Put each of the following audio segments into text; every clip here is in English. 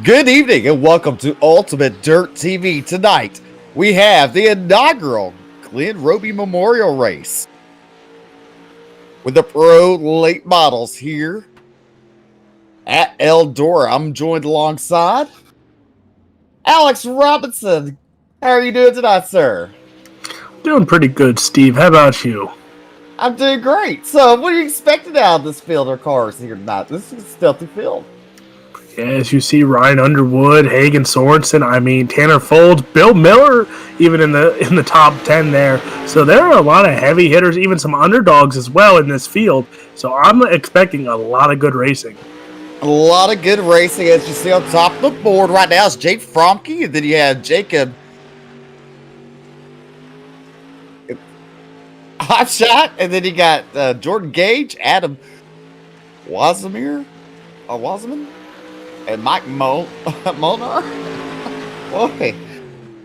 Good evening and welcome to Ultimate Dirt TV. Tonight, we have the inaugural Glen Robey Memorial Race with the pro late models here at Eldora. I'm joined alongside Alex Robinson. How are you doing tonight, sir? Doing pretty good, Steve. How about you? I'm doing great. So, what are you expecting out of this field of cars here tonight? This is a stealthy field. Yeah, as you see, Ryan Underwood, Hagen Sorensen, Tanner Folds, Bill Miller, even in the top 10 there. So there are a lot of heavy hitters, even some underdogs as well in this field. So I'm expecting a lot of good racing. A lot of good racing, as you see on top of the board right now. Is Jake Fromke, and then you have Jacob Hotshot, and then you got Jordan Gage, Adam Wasserman, and Mike Molnar. Boy,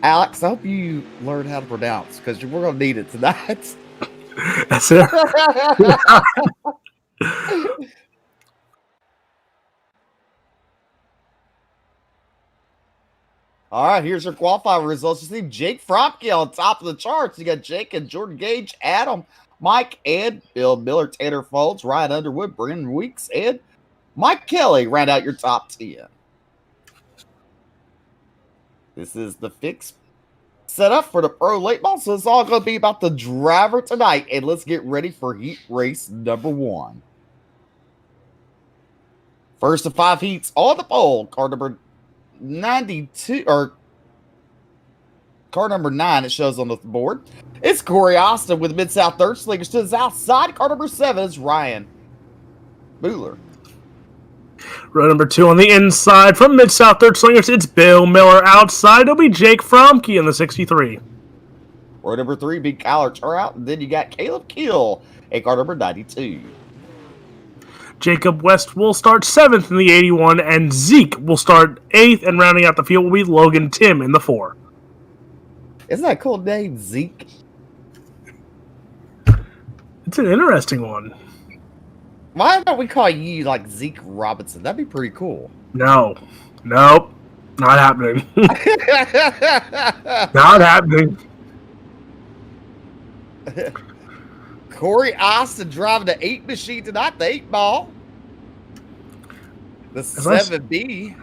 Alex, I hope you learn how to pronounce because we're going to need it tonight. That's it. All right, here's your qualifying results. You see Jake Fromke on top of the charts. You got Jake and Jordan Gage, Adam, Mike, Ed, Bill Miller, Tanner Folds, Ryan Underwood, Brendan Weeks, Ed, Mike Kelly round out your top 10. This is the fix setup for the pro late model, so it's all going to be about the driver tonight. And let's get ready for heat race number 1. First of 5 heats on the pole, car number 92, or car number 9, it shows on the board. It's Corey Austin with Mid-South Third Slingers to his outside. Car number 7 is Ryan Bueller. Row number 2 on the inside from Mid-South Third Slingers, it's Bill Miller. Outside, it'll be Jake Fromke in the 63. Row number 3, be Kyler Turnout, and then you got Caleb Kill at car number 92. Jacob West will start 7th in the 81, and Zeke will start 8th, and rounding out the field will be Logan Tim in the 4. Isn't that a cool name, Zeke? It's an interesting one. Why don't we call you like Zeke Robinson? That'd be pretty cool. Nope, not happening. Not happening. Corey Austin driving the 8 machine tonight, the 8 ball. The 7B.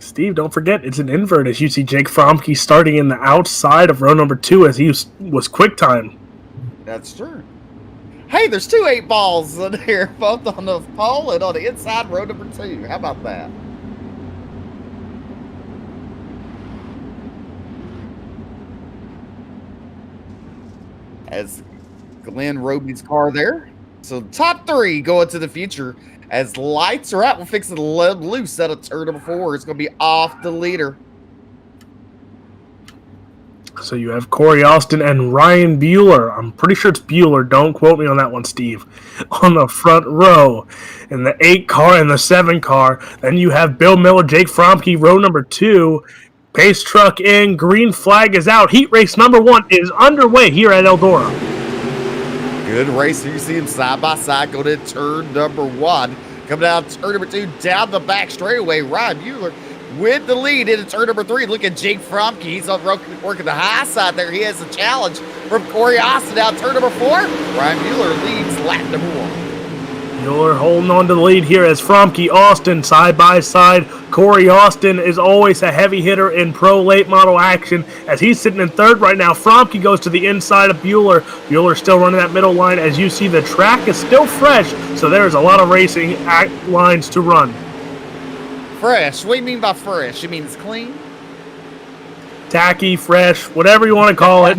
Steve, don't forget, it's an invert as you see Jake Fromke starting in the outside of row number 2 as he was quick time. That's true. Hey, there's 2 8 balls in here, both on the pole and on the inside row number 2. How about that? As Glen Robey's car there. So top 3 going to the future. As lights are out, we're fixing to let them loose out of turn number 4. It's going to be off the leader. So you have Corey Austin and Ryan Bueller. I'm pretty sure it's Bueller. Don't quote me on that one, Steve. On the front row in the 8 car and the 7 car. Then you have Bill Miller, Jake Fromke, row number 2. Pace truck in. Green flag is out. Heat race number 1 is underway here at Eldora. Good race. You see them side by side go to turn number 1. Coming down turn number 2, down the back straightaway. Ryan Bueller with the lead into turn number 3. Look at Jake Fromke. He's on working the high side there. He has a challenge from Corey Austin down turn number 4. Ryan Bueller leads lap number 1. Bueller holding on to the lead here as Fromke, Austin side by side. Corey Austin is always a heavy hitter in pro late model action as he's sitting in 3rd right now. Fromke goes to the inside of Bueller. Bueller still running that middle line. As you see, the track is still fresh, so there's a lot of racing lines to run. Fresh? What do you mean by fresh? You mean it's clean? Tacky, fresh, whatever you want to call it.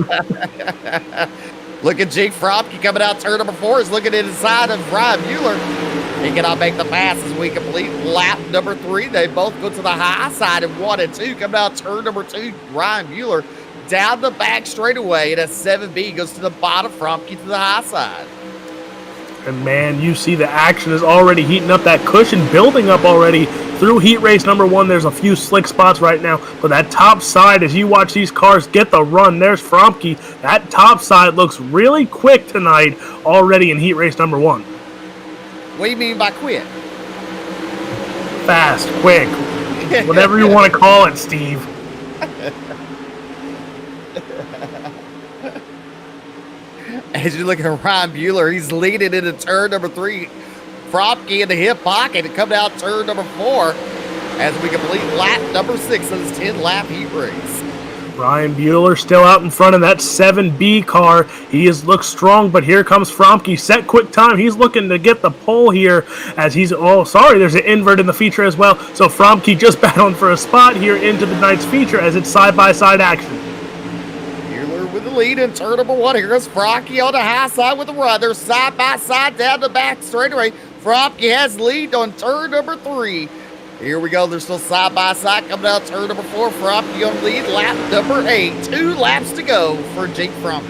Look at Jake Fromke coming out turn number 4. Is looking inside of Ryan Bueller. He cannot make the pass as we complete lap number 3. They both go to the high side in 1 and 2. Coming out turn number 2, Ryan Bueller down the back straightaway. And a 7B goes to the bottom, Fromke to the high side. And man, you see the action is already heating up, that cushion building up already through heat race number 1. There's a few slick spots right now, but that top side, as you watch these cars get the run, there's Fromke. That top side looks really quick tonight already in heat race number 1. What do you mean by quick? Fast, quick, Whatever you want to call it, Steve. As you look at Ryan Bueller, he's leading into turn number 3. Fromke in the hip pocket and come out turn number 4 as we complete lap number 6 of this 10-lap heat race. Ryan Bueller still out in front of that 7B car. He looks strong, but here comes Fromke. Set quick time. He's looking to get the pole here as he's... Oh, sorry, there's an invert in the feature as well. So Fromke just battling for a spot here into the night's feature as it's side-by-side action. Bueller with the lead in turn number 1. Here goes Fromke on the high side with the run. They're side-by-side down the back straightaway. Fromke has lead on turn number 3. Here we go. They're still side-by-side coming out turn number 4. Fromke on lead, lap number 8. 2 laps to go for Jake Fromke.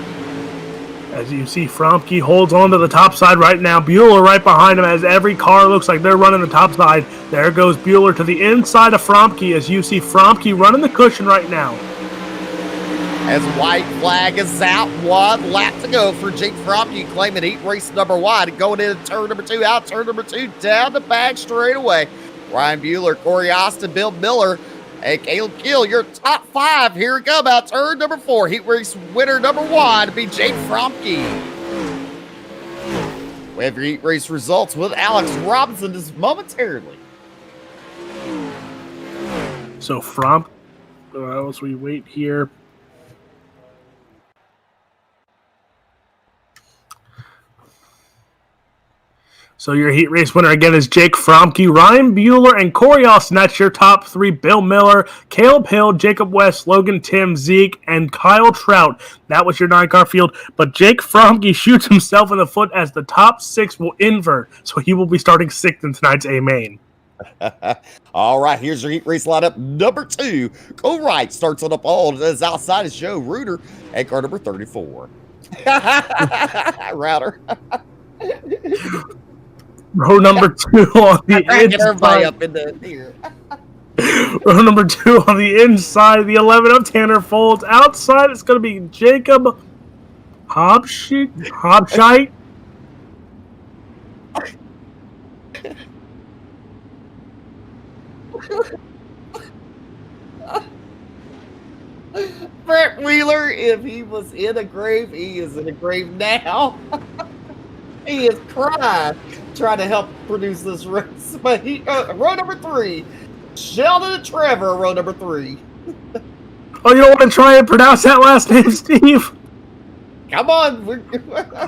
As you see, Fromke holds on to the top side right now. Bueller right behind him as every car looks like they're running the top side. There goes Bueller to the inside of Fromke as you see Fromke running the cushion right now. As white flag is out, 1 lap to go for Jake Fromke, claiming heat race number 1. Going into turn number 2, out turn number 2, down the back straightaway. Ryan Bueller, Corey Austin, Bill Miller, and Caleb Kill, your top 5. Here we go about turn number 4. Heat race winner number 1 to be Jake Fromke. We have your heat race results with Alex Robinson just momentarily. So Fromke, as we wait here. So your heat race winner again is Jake Fromke, Ryan Bueller, and Corey Austin. That's your top 3. Bill Miller, Caleb Hill, Jacob West, Logan Tim, Zeke, and Kyle Trout. That was your 9-car field. But Jake Fromke shoots himself in the foot as the top 6 will invert. So he will be starting 6th in tonight's A main. All right, here's your heat race lineup. Number 2, Cole Wright starts on the pole. As outside is Joe Reuter at car number 34. Router. Row number 2 on the everybody inside. up in the here. Row number 2 on the inside, the 11 of Tanner Folds. Outside, it's going to be Jacob Hobshite. Brett Wheeler, if he was in a grave, he is in a grave now. He is crying, trying to help produce this race. But he, row number 3, Sheldon and Trevor, row number 3. Oh, you don't want to try and pronounce that last name, Steve? Come on.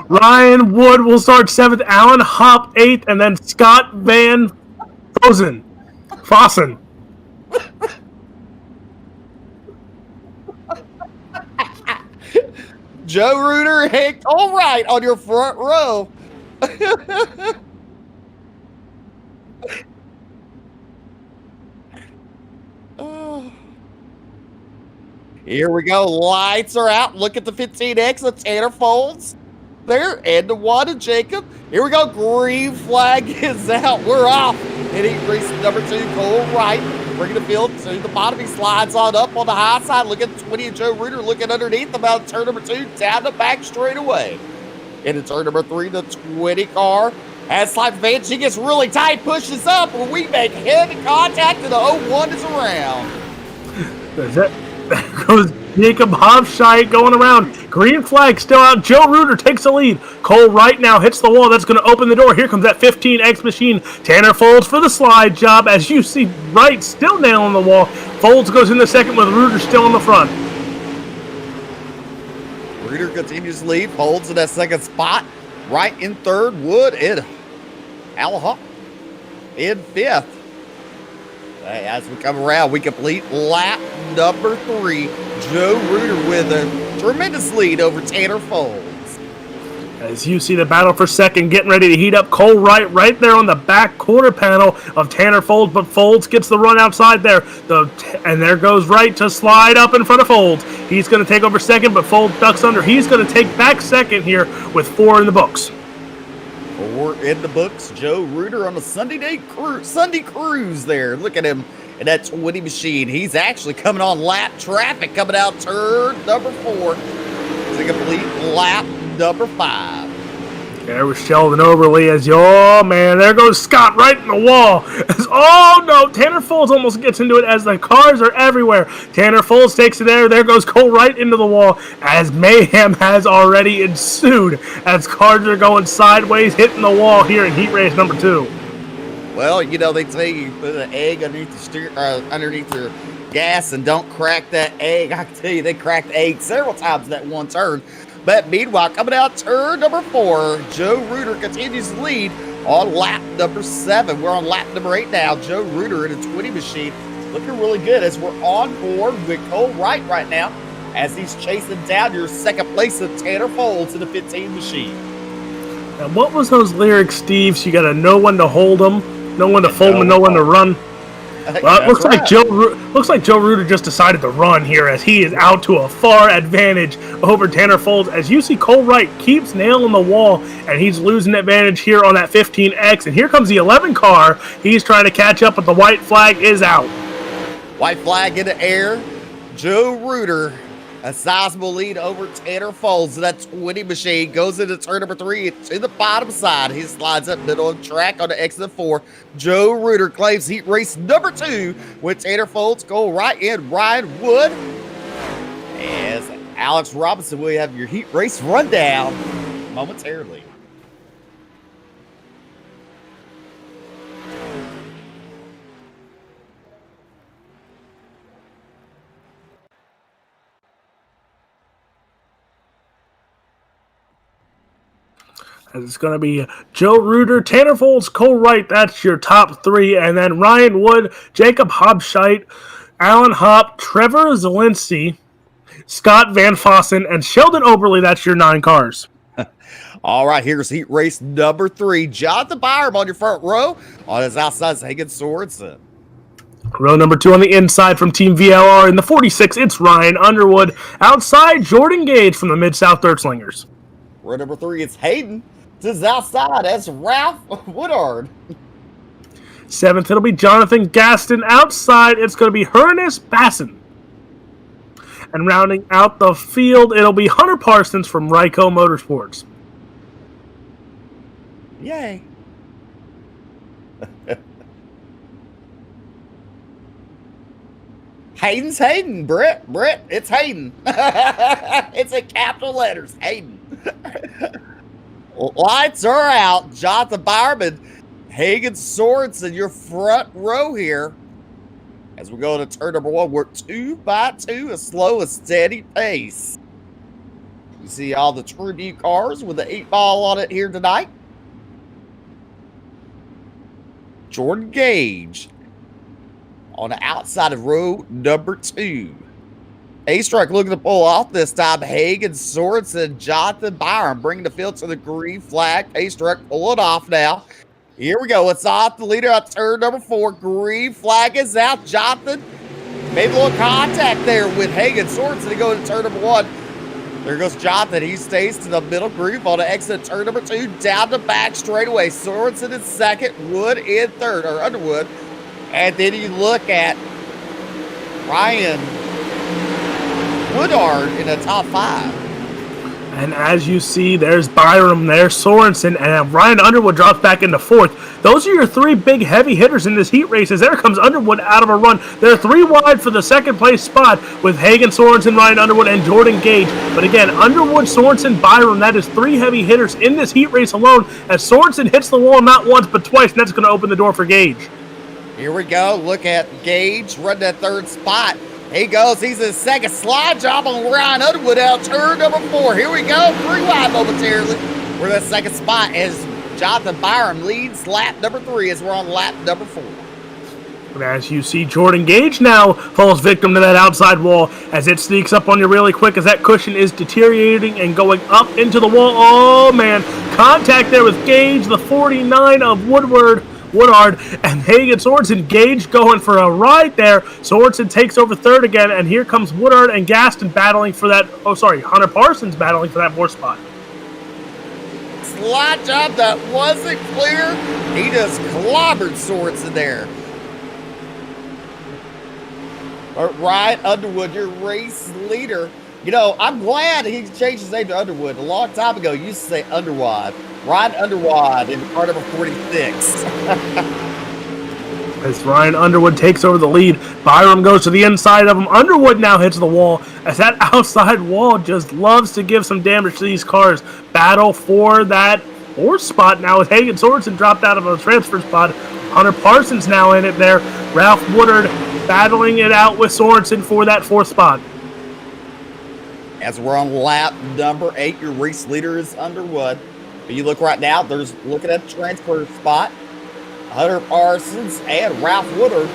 Ryan Wood will start 7th, Alan Hop 8th, and then Scott Van Fossen. Joe Reuter, Hank, all right on your front row. Oh. Here we go. Lights are out. Look at the 15X of Tanner Folds there, and the 1 of Jacob. Here we go. Green flag is out. We're off. And heat race number 2, Cole Wright, bringing the field to the bottom. He slides on up on the high side. Look at the 20 of Joe Reuter looking underneath about turn number 2, down the back straight away. Into turn number 3, the 20 car has slight advantage. She gets really tight, pushes up, and we make heavy contact, and the 01 is around. There goes Jacob Hobshite going around. Green flag still out. Joe Reuter takes the lead. Cole Wright now hits the wall. That's going to open the door. Here comes that 15X machine. Tanner Folds for the slide job. As you see, Wright still nailing the wall. Folds goes in the second with Reuter still in the front. Reuter continues to lead. Folds in that second spot. Wright in 3rd. Wood in Alaha in 5th. As we come around, we complete lap number 3. Joe Reuter with a tremendous lead over Tanner Folds. As you see the battle for second getting ready to heat up. Cole Wright right there on the back quarter panel of Tanner Folds, but Folds gets the run outside there. And there goes Wright to slide up in front of Folds. He's going to take over second, but Folds ducks under. He's going to take back second here with 4 in the books. 4 in the books. Joe Reuter on a Sunday cruise there. Look at him in that 20 machine. He's actually coming on lap traffic, coming out turn number 4 to complete lap number 5. There was Sheldon Overly as, oh man, there goes Scott right in the wall. As Oh no, Tanner Folds almost gets into it as the cars are everywhere. Tanner Folds takes it there. There goes Cole right into the wall as mayhem has already ensued as cars are going sideways, hitting the wall here in heat race number 2. Well, you know, they tell you put an egg underneath your gas and don't crack that egg. I can tell you they cracked the egg several times in that one turn. But meanwhile, coming out turn number 4, Joe Reuter continues to lead on lap number 7. We're on lap number 8 now. Joe Reuter in a 20 machine looking really good as we're on board with Cole Wright right now as he's chasing down your second place of Tanner Folds in the 15 machine. Now, what was those lyrics, Steve? So you got to know when to hold them, know when to fold them, and know when to run. Well, it looks like Joe Reuter just decided to run here as he is out to a far advantage over Tanner Folds. As you see, Cole Wright keeps nailing the wall, and he's losing advantage here on that 15X. And here comes the 11 car. He's trying to catch up, but the white flag is out. White flag in the air. Joe Reuter, a sizable lead over Tanner Folds. That 20 machine goes into turn number 3 to the bottom side. He slides up middle of the track on the exit 4. Joe Reuter claims heat race number 2 with Tanner Folds, Cole Wright, and Ryan Wood. As Alex Robinson will have your heat race rundown momentarily. It's going to be Joe Reuter, Tanner Folds, Cole Wright. That's your top 3. And then Ryan Wood, Jacob Hobscheit, Alan Hopp, Trevor Zielinski, Scott Van Fossen, and Sheldon Oberle. That's your 9 cars. All right, here's heat race number 3. Jonathan Byram on your front row. On his outside is Hagen Sorensen. Row number 2 on the inside from Team VLR. In the 46, it's Ryan Underwood. Outside, Jordan Gage from the Mid-South Dirt Slingers. Row number 3, it's Hayden. To his outside, that's Ralph Woodard. 7th, it'll be Jonathan Gaston. Outside, it's going to be Hernes Basson. And rounding out the field, it'll be Hunter Parsons from Ryco Motorsports. Yay. Hayden's Hayden, Brett, it's Hayden. It's in capital letters, Hayden. Lights are out. Jonathan Byram, Hagen Sorensen, your front row here. As we go to turn number 1, we're 2 by 2, a slow and steady pace. You see all the tribute cars with the 8-ball on it here tonight. Jordan Gage on the outside of row number 2. A-Strike looking to pull off this time. Hagen Sorensen, Jonathan Byram bringing the field to the green flag. A-Strike pulling off now. Here we go. It's off the leader on turn number 4. Green flag is out. Jonathan made a little contact there with Hagen Sorensen to go to turn number 1. There goes Jonathan. He stays to the middle groove on the exit turn number 2. Down the back straightaway. Sorensen in second. Wood in third, or Underwood. And then you look at Ryan Woodard in the top 5. And as you see, there's Byram, there's Sorensen, and Ryan Underwood drops back into 4th. Those are your 3 big heavy hitters in this heat race. As there comes Underwood out of a run. They're 3 wide for the second place spot with Hagen Sorensen, Ryan Underwood, and Jordan Gage. But again, Underwood, Sorensen, Byram, that is 3 heavy hitters in this heat race alone. As Sorensen hits the wall not once but twice, and that's going to open the door for Gage. Here we go. Look at Gage run that 3rd spot. He goes. He's in second. Slide job on Ryan Underwood out turn number 4. Here we go. 3 wide momentarily. We're in that second spot as Jonathan Byram leads lap number 3 as we're on lap number 4. And as you see, Jordan Gage now falls victim to that outside wall as it sneaks up on you really quick as that cushion is deteriorating and going up into the wall. Oh, man. Contact there with Gage, the 49 of Woodard, and Hagen Sorensen. Gage going for a ride there. Sorensen takes over 3rd again, and here comes Woodard and Gaston battling for that. Oh, sorry, Hunter Parsons battling for that 4th spot. Slide job that wasn't clear. He just clobbered Sorensen there. Ryan Underwood, your race leader. You know, I'm glad he changed his name to Underwood. A long time ago, he used to say Underwood. Ryan Underwood in car number 46. as Ryan Underwood takes over the lead. Byram goes to the inside of him. Underwood now hits the wall as that outside wall just loves to give some damage to these cars. Battle for that fourth spot now with Hagen Sorensen dropped out of a transfer spot. Hunter Parsons now in it there. Ralph Woodard battling it out with Sorensen for that fourth spot. As we're on lap number 8, your race leader is Underwood. But you look right now, there's looking at the transfer spot. Hunter Parsons and Ralph Woodard.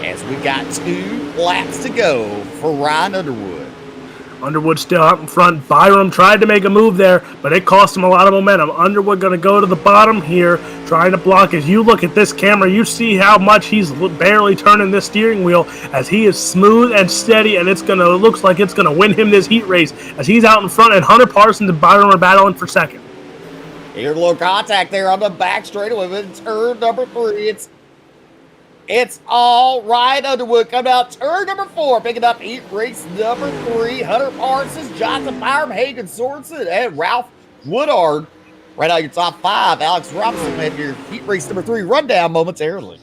As we got 2 laps to go for Ryan Underwood. Underwood still out in front. Byram tried to make a move there, but it cost him a lot of momentum. Underwood going to go to the bottom here, trying to block. As you look at this camera, you see how much he's barely turning this steering wheel as he is smooth and steady, and looks like it's going to win him this heat race as he's out in front, and Hunter Parsons and Byram are battling for second. Here's a little contact there on the back straightaway with turn number 3. It's all right. Underwood coming out turn number 4, picking up heat race number 3. Hunter Parsons, Jonathan Byram, Hagen Sorensen, and Ralph Woodard. Right now, your top 5. Alex Robinson have your heat race number 3 rundown momentarily.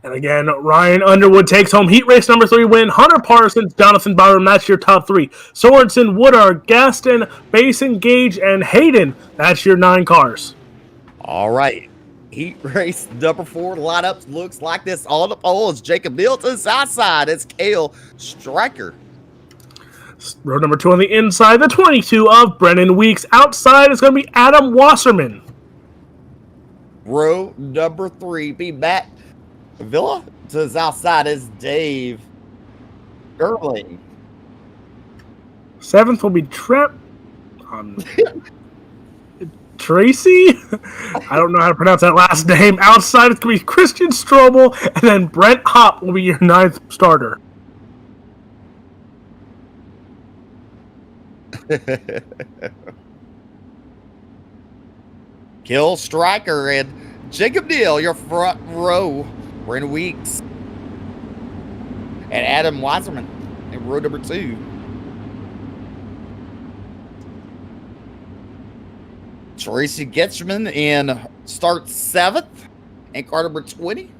And again, Ryan Underwood takes home heat race number 3 win. Hunter Parsons, Jonathan Byram, that's your top 3. Sorensen, Woodard, Gaston, Basin, Gage, and Hayden, that's your 9 cars. All right. Heat race number 4 lineup looks like this. On the pole is Jacob Neal. To the south side, it's Cale Stryker. Row number 2 on the inside, the 22 of Brennan Weeks. Outside is going to be Adam Wasserman. Row number 3, be Matt Villa. To his outside is Dave Erling. 7th will be Tracy? I don't know how to pronounce that last name. Outside it's going to be Christian Strobel, and then Brent Hopp will be your 9th starter. Cale Stryker and Jacob Neal, your front row. Brennan Weeks and Adam Wasserman in row number 2. Tracy Getchman in start 7th and car number 20.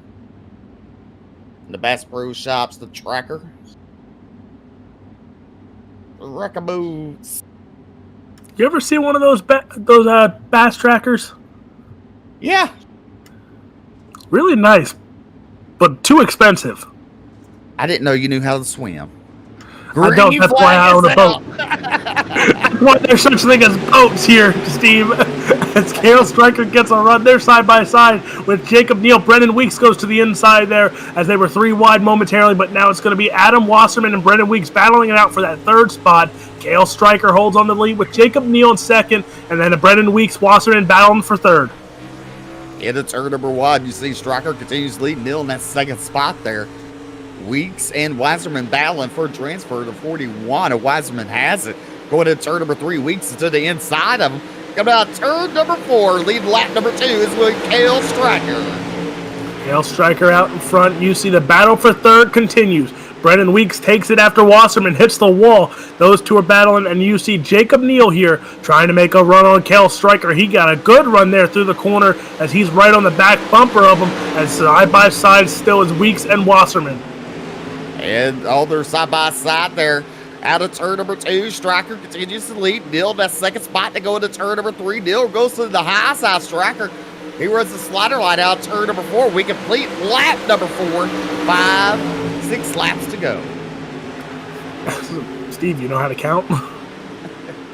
The Bass Pro Shops, the tracker. The Reckaboos. You ever see one of those bass trackers? Yeah. Really nice, but too expensive. I didn't know you knew how to swim. I don't. That's why I own a boat. That's why there's such thing as boats here, Steve. As Cale Stryker gets a run, they're side by side with Jacob Neal. Brennan Weeks goes to the inside there as they were 3 wide momentarily, but now it's going to be Adam Wasserman and Brennan Weeks battling it out for that 3rd spot. Cale Stryker holds on the lead with Jacob Neal in 2nd, and then Brennan Weeks, Wasserman battling for 3rd. In turn number 1, you see Stryker continues leading Neal in that 2nd spot there. Weeks and Wasserman battling for a transfer to 41. And Wasserman has it. Going to turn number 3, Weeks to the inside of him. Coming out turn number 4, lead lap number 2 is with Cale Stryker. Cale Stryker out in front. You see the battle for 3rd continues. Brennan Weeks takes it after Wasserman hits the wall. Those 2 are battling, and you see Jacob Neal here trying to make a run on Cale Stryker. He got a good run there through the corner as he's right on the back bumper of him, as side by side still is Weeks and Wasserman. And all their side by side there. Out of turn number 2, Stryker continues to lead. Neal, that 2nd spot to go into turn number 3. Neal goes to the high side. Stryker, he runs the slider line out turn number 4. We complete lap number 4. 5, 6 laps to go. Steve, you know how to count?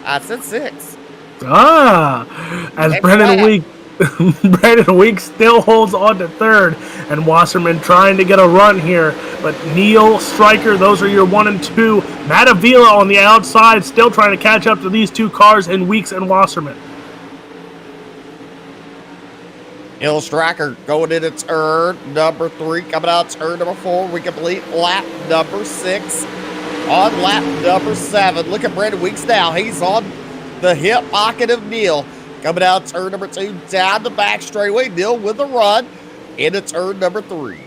I said 6. As Brennan Weeks still holds on to 3rd, and Wasserman trying to get a run here, but Neal, Stryker, those are your 1 and 2. Matt Avila on the outside still trying to catch up to these 2 cars in Weeks and Wasserman. Cale Stryker going into turn number 3, coming out turn number 4. We complete lap number 6. On lap number 7, look at Brennan Weeks now. He's on the hip pocket of Neal. Coming out turn number 2, down the back straightaway. Neal with a run into turn number 3.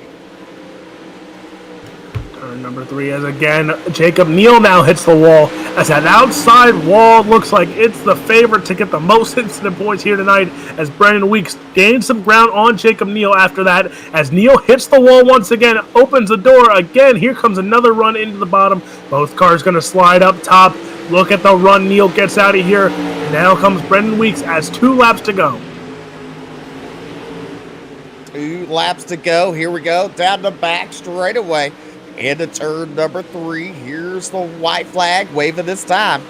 Turn Turn number 3 as again Jacob Neal now hits the wall as that outside wall looks like it's the favorite to get the most incident points here tonight as Brendan Weeks gains some ground on Jacob Neal after that as Neal hits the wall once again, opens the door again. Here comes another run into the bottom. Both cars going to slide up top. Look at the run Neal gets out of here. And now comes Brendan Weeks as 2 laps to go. 2 laps to go. Here we go. Down the back straight away. Into turn number 3. Here's the white flag waving this time.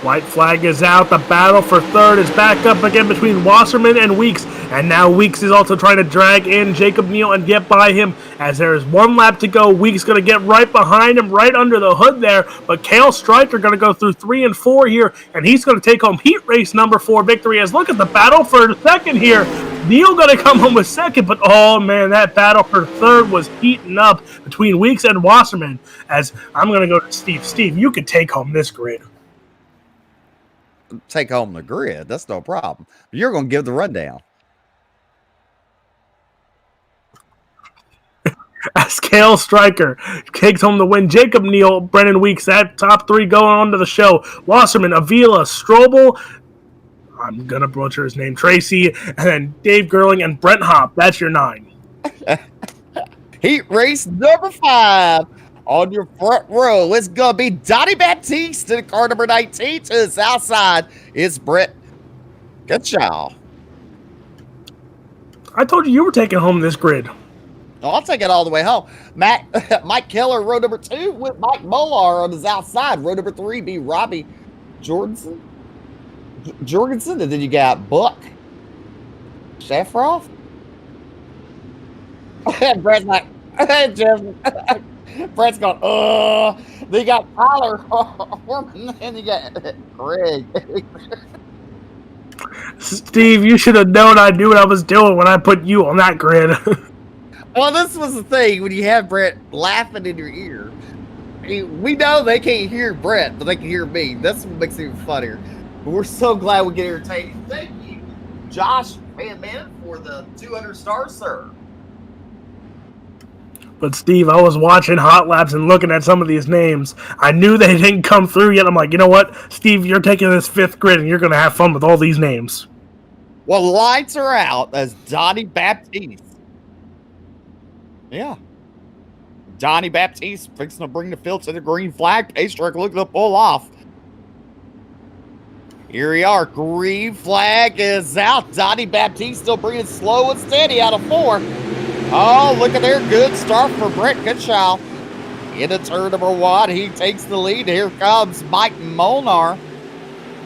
White flag is out. The battle for third is back up again between Wasserman and Weeks. And now Weeks is also trying to drag in Jacob Neal and get by him as there is 1 lap to go. Weeks going to get right behind him, right under the hood there. But Cale Stryker going to go through 3 and 4 here. And he's going to take home heat race number 4 victory. As look at the battle for second here. Neal going to come home with second, but oh man, that battle for third was heating up between Weeks and Wasserman. As I'm going to go to Steve. Steve, you could take home this grid. Take home the grid. That's no problem. You're going to give the rundown. As Cale Stryker takes home the win. Jacob Neal, Brendan Weeks, that top 3 going on to the show. Wasserman, Avila, Strobel, I'm going to butcher his name, Tracy, and then Dave Gerling and Brent Hopp. That's your 9. Heat race number 5. On your front row, it's going to be Donnie Baptiste in car number 19. To his outside is Brett Goodchild. I told you were taking home this grid. Oh, I'll take it all the way home. Mike Keller, row number 2, with Mike Molar on his outside. Row number 3 be Robbie Jorgensen. And then you got Buck Shafroff. And Brett's like, Brett's going, Then you got Tyler Horman, and you got Greg. Steve, you should have known I knew what I was doing when I put you on that grid. Well, this was the thing when you have Brett laughing in your ear. We know they can't hear Brett, but they can hear me. That's what makes it even funnier. But we're so glad we get entertained. Thank you, Josh Van Man, for the 200 stars, sir. But Steve, I was watching Hot Laps and looking at some of these names. I knew they didn't come through yet. I'm like, you know what, Steve, you're taking this 5th grid and you're going to have fun with all these names. Well, lights are out as Donnie Baptiste. Yeah. Donnie Baptiste fixing to bring the field to the green flag. Pace truck looking to pull off. Here we are. Green flag is out. Donnie Baptiste still bringing slow and steady out of 4. Oh, look at there. Good start for Brett Goodchild. Into turn number 1, he takes the lead. Here comes Mike Molnar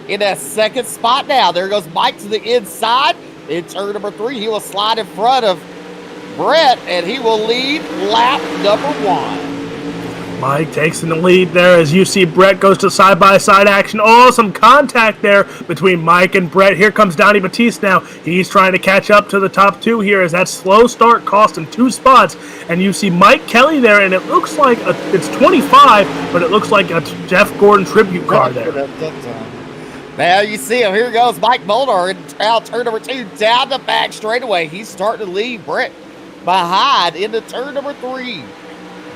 in that 2nd spot now. There goes Mike to the inside. In turn number 3, he will slide in front of Brett, and he will lead lap number 1. Mike takes in the lead there as you see Brett goes to side-by-side action. Oh, some contact there between Mike and Brett. Here comes Donnie Batiste now. He's trying to catch up to the top 2 here as that slow start cost him 2 spots. And you see Mike Kelly there, and it looks like it's 25, but it looks like a Jeff Gordon tribute car there. Now you see him. Here goes Mike Molnar in turn number 2 down the back straightaway. He's starting to lead Brett behind into turn number 3.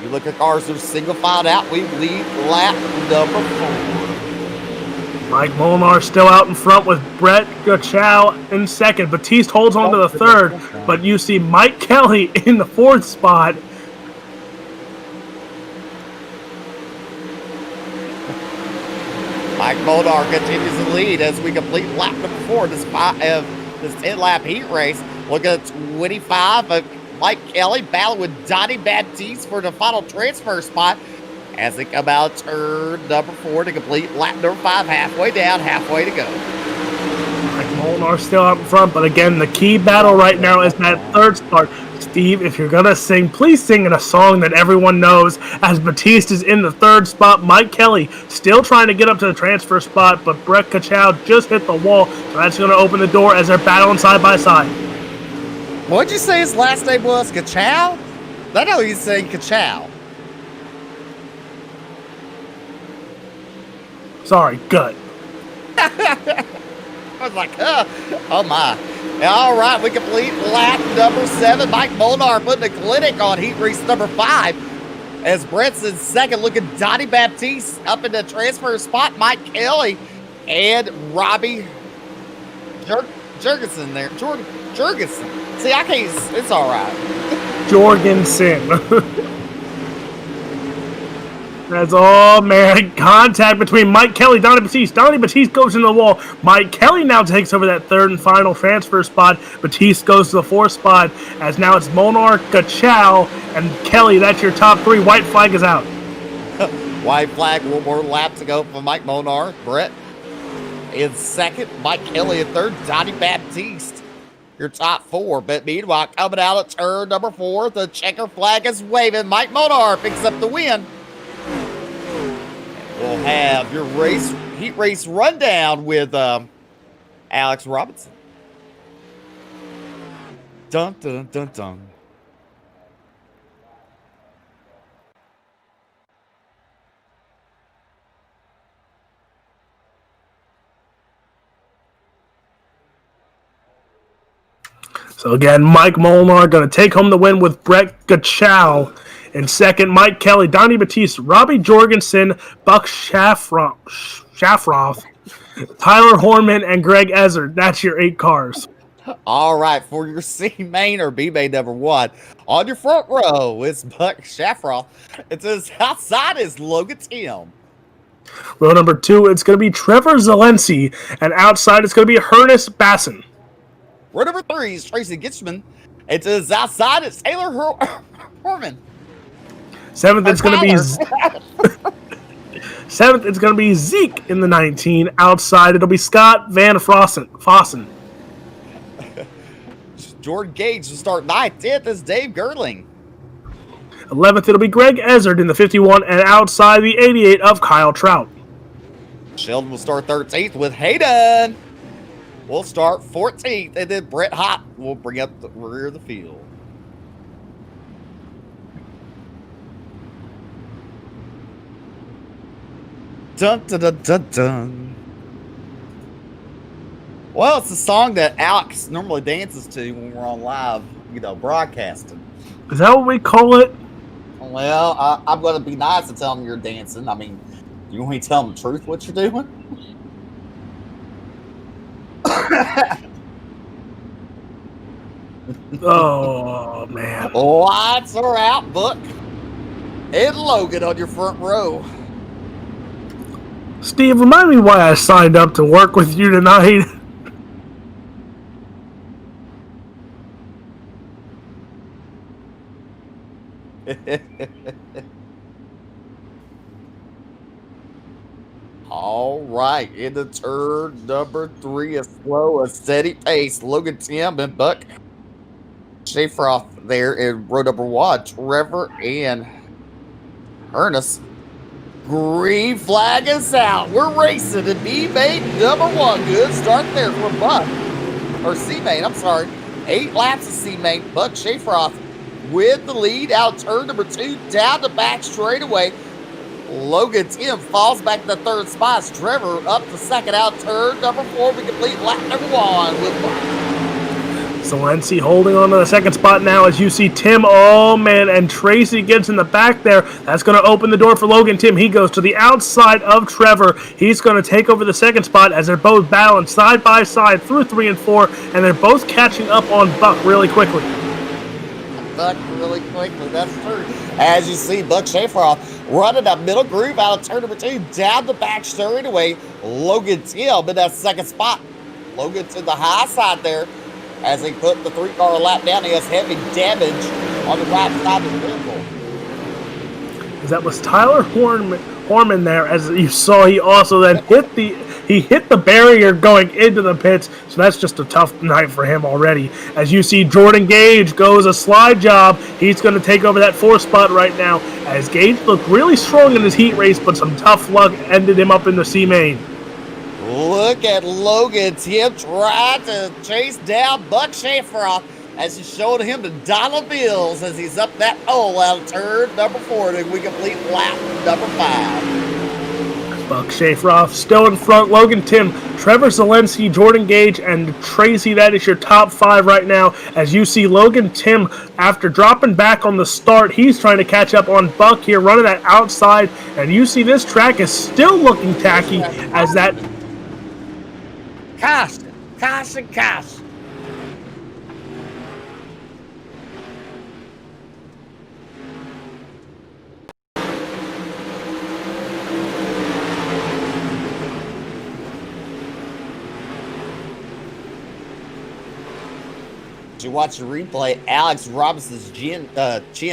You look at cars that are single filed out. We lead lap number 4. Mike Molnar still out in front with Brett Goodchild in 2nd. Batiste holds on to the 3rd, but you see Mike Kelly in the 4th spot. Mike Molnar continues to lead as we complete lap number 4 this 10-lap heat race. Look at 25 of Mike Kelly battling with Donnie Baptiste for the final transfer spot as they come out turn number 4 to complete lap number 5. Halfway down, halfway to go. Mike Molnar still out in front, but again, the key battle right now is that 3rd spot. Steve, if you're going to sing, please sing in a song that everyone knows as Batiste is in the 3rd spot. Mike Kelly still trying to get up to the transfer spot, but Brett Goodchild just hit the wall, so that's going to open the door as they're battling side by side. What'd you say his last name was? Goodchild? I know he's saying Goodchild. Sorry, good. I was like, oh my. All right, we complete lap number 7. Mike Molnar putting a clinic on heat race number 5. As Brett's in second, look at Donnie Baptiste up in the transfer spot. Mike Kelly and Robey Jurgensen there. Jurgensen. See, I can't. It's all right. Jorgensen. That's all, man. Contact between Mike Kelly, Donnie Batiste. Donnie Batiste goes into the wall. Mike Kelly now takes over that third and final transfer spot. Batiste goes to the fourth spot, as now it's Monarch, Gachow, and Kelly. That's your top three. White flag is out. White flag, one more lap to go for Mike Monarch. Brett in second. Mike Kelly in third. Donnie Baptiste, your top four. But meanwhile, coming out of turn number 4, the checker flag is waving. Mike Monarch picks up the win. We'll have your heat race rundown with Alex Robinson. Dun, dun, dun, dun. So again, Mike Molnar going to take home the win with Brett Gachow in second. Mike Kelly, Donnie Batiste, Robey Jorgensen, Buck Shafroth, Tyler Horman, and Greg Ezzard. That's your 8 cars. All right, for your C main or B main number 1, on your front row is Buck Shafroth. It says outside is Logan Tim. Row number 2, it's going to be Trevor Zelensky, and outside it's going to be Ernest Basson. Row number 3 is Tracy Gitchman. It says outside it's Taylor Horman. 7th, it's going to be 7th, it's going to be Zeke in the 19. Outside, it'll be Scott Van Fossen. Jordan Gage will start 9th. 10th is Dave Gerling. 11th, it'll be Greg Ezzard in the 51, and outside the 88 of Kyle Trout. Sheldon will start 13th with Hayden. We'll start 14th, and then Brett Hott will bring up the rear of the field. Dun, dun, dun, dun, dun. Well, it's a song that Alex normally dances to when we're on live, broadcasting. Is that what we call it? Well, I'm going to be nice and tell them you're dancing. I mean, you want me to tell them the truth what you're doing? Oh, man. Lights are out, Buck. And Logan on your front row. Steve, remind me why I signed up to work with you tonight. All right, in the turn number 3, a slow, a steady pace. Logan Tim and Buck Shafroth there in row number 1. Trevor and Ernest. Green flag is out. We're racing in B main number 1. Good start there for Buck. Or C main, I'm sorry. 8 laps of C main. Buck Shafroth with the lead out turn number 2, down the back straightaway. Logan Tim falls back to the 3rd spot. Trevor up to 2nd out turn number 4. We complete lap number 1 with Buck. Zelensky holding on to the 2nd spot now as you see Tim, oh man, and Tracy gets in the back there. That's going to open the door for Logan Tim. He goes to the outside of Trevor. He's going to take over the 2nd spot as they're both battling side by side through 3 and 4, and they're both catching up on Buck really quickly. Buck really quickly, that's true. As you see, Buck Shafroth running a middle groove out of turn number 2, down the back straightaway. Logan Tim in that 2nd spot. Logan to the high side there. As he put the 3-car lap down, he has heavy damage on the right side of the vehicle. That was Tyler Horman there. As you saw, he also then hit the barrier going into the pits. So that's just a tough night for him already. As you see, Jordan Gage goes a slide job. He's going to take over that 4th spot right now. As Gage looked really strong in his heat race, but some tough luck ended him up in the C main. Look at Logan Tim trying to chase down Buck Shafroth as he's showing him the dollar bills as he's up that pole out of turn number 4. And we complete lap number 5. Buck Schaeferoff still in front. Logan Tim, Trevor Zelensky, Jordan Gage, and Tracy. That is your top 5 right now. As you see Logan Tim, after dropping back on the start, he's trying to catch up on Buck here, running that outside. And you see this track is still looking tacky as that... Caution. As you watch the replay, Alex Robinson's chin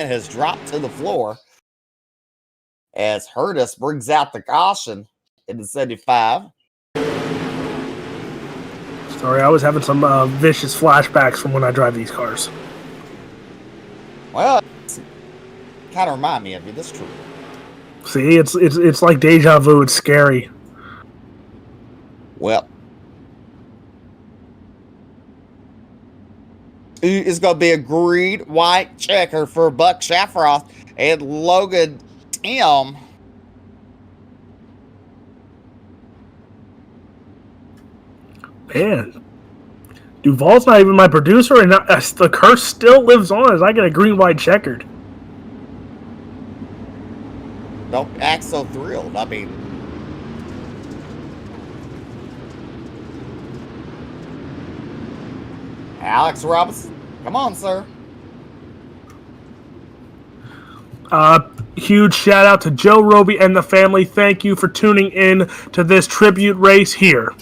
has dropped to the floor as Hurtis brings out the caution in the 75. Sorry, I was having some vicious flashbacks from when I drive these cars. Well, it's kind of remind me of you. That's true. See, it's like deja vu. It's scary. Well, it's going to be a green, white checker for Buck Schaeferoff and Logan Tim. Man, Duvall's not even my producer, and the curse still lives on as I get a green, white checkered. Don't act so thrilled. I mean, Alex Robinson, come on, sir. Huge shout out to Joe Robey and the family. Thank you for tuning in to this tribute race here.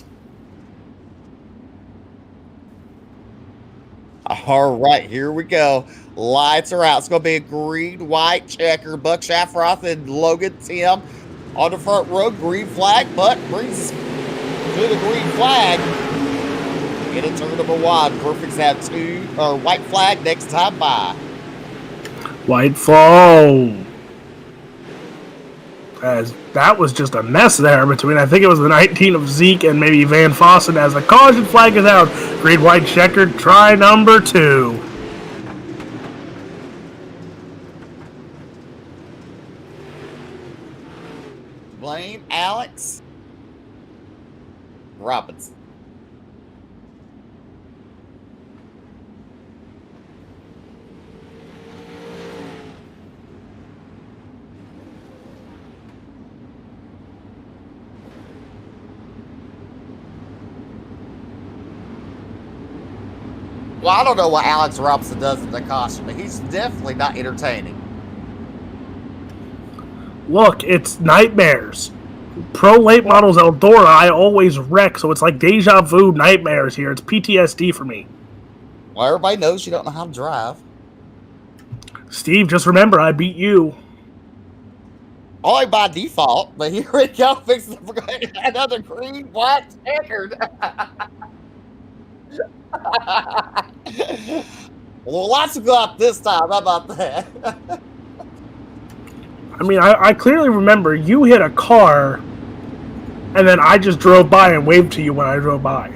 All right, here we go. Lights are out. It's going to be a green, white checker. Buck Schaeferoff and Logan Tim on the front row. Green flag. Buck brings to the green flag. Into turn number 1. Perfect's have 2 white flag next time by. White flag. As that was just a mess there between, I think it was the 19 of Zeke and maybe Van Fossen as the caution flag is out. Green, white, checkered, try number 2. Blame Alex Robinson. Well, I don't know what Alex Robinson does in the costume, but he's definitely not entertaining. Look, it's nightmares. Pro late models Eldora, I always wreck, so it's like deja vu nightmares here. It's PTSD for me. Well, everybody knows you don't know how to drive. Steve, just remember, I beat you. Only by default, but here we go. Fixing another green, white, checkered. Well, lots of luck this time. How about that? I mean, I clearly remember you hit a car, and then I just drove by and waved to you when I drove by.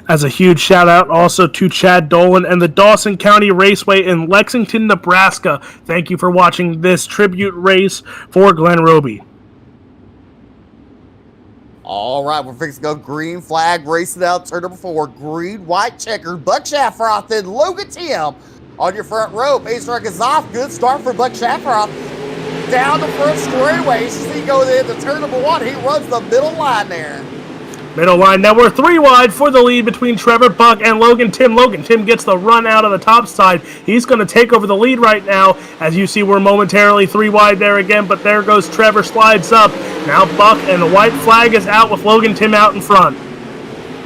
As a huge shout out also to Chad Dolan and the Dawson County Raceway in Lexington, Nebraska. Thank you for watching this tribute race for Glenn Robey. All right, we're fixing to go green flag, racing out turn number 4. Green, white, checkered, Buck Schaeferoff, then Logan Tim on your front row. Pace truck is off. Good start for Buck Schaeferoff. Down the front straightaway. You see, going into turn number 1. He runs the middle line there. Middle line, now we're 3 wide for the lead between Trevor Buck and Logan Tim. Logan Tim gets the run out of the top side. He's going to take over the lead right now. As you see, we're momentarily 3 wide there again, but there goes Trevor, slides up. Now Buck and the white flag is out with Logan Tim out in front.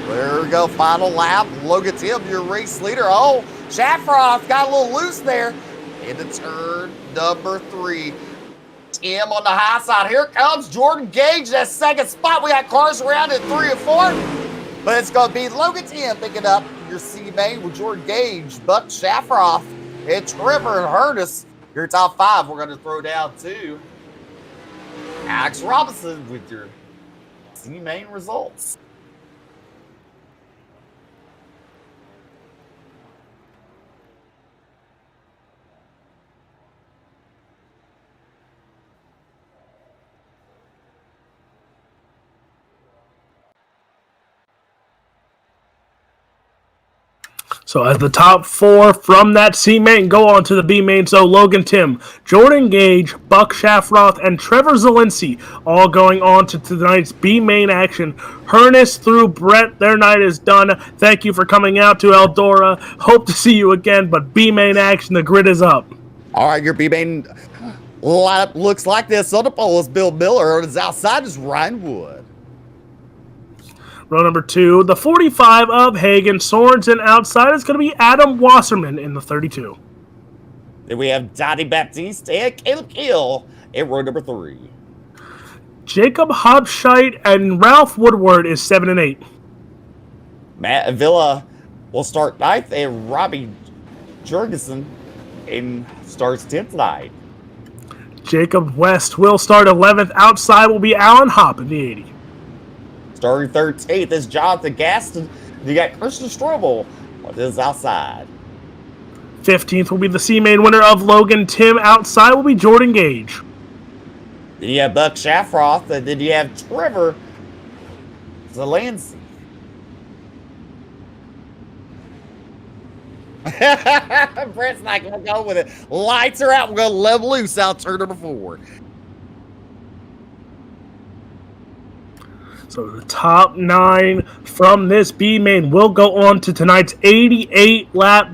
There we go, final lap. Logan Tim, your race leader. Oh, Schaeferoff got a little loose there. Into turn number 3. Tim on the high side. Here comes Jordan Gage, that second spot. We got cars around at 3 and 4. But it's going to be Logan Tim picking up your C main with Jordan Gage, Buck Schaeferoff, and Trevor Hurtis. Your top 5, we're going to throw down to Alex Robinson with your C main results. So as the top four from that C main go on to the B main, so Logan Tim, Jordan Gage, Buck Shafroth, and Trevor Zielinski all going on to tonight's B main action. Hernes through Brett, their night is done. Thank you for coming out to Eldora. Hope to see you again, but B main action, the grid is up. All right, your B main lineup looks like this. On the pole is Bill Miller. On his outside is Ryan Wood. Row number 2, the 45 of Hagen Sorensen. Outside is going to be Adam Wasserman in the 32. Then we have Donnie Baptiste and Caleb Keel in row number 3. Jacob Hobscheit and Ralph Woodward is 7 and 8. Matt Avila will start 9th, and Robbie Jurgensen starts 10th tonight. Jacob West will start 11th. Outside will be Alan Hopp in the 80. Starting 13th is Jonathan Gaston. You got Christian Strobel on his outside. 15th will be the C-Main winner of Logan Tim. Outside will be Jordan Gage. Then you have Buck Shafroth, and then you have Trevor Zielinski. Brett's not going to go with it. Lights are out. We're going to let loose out turn number 4. So the top 9 from this B main will go on to tonight's 88-lap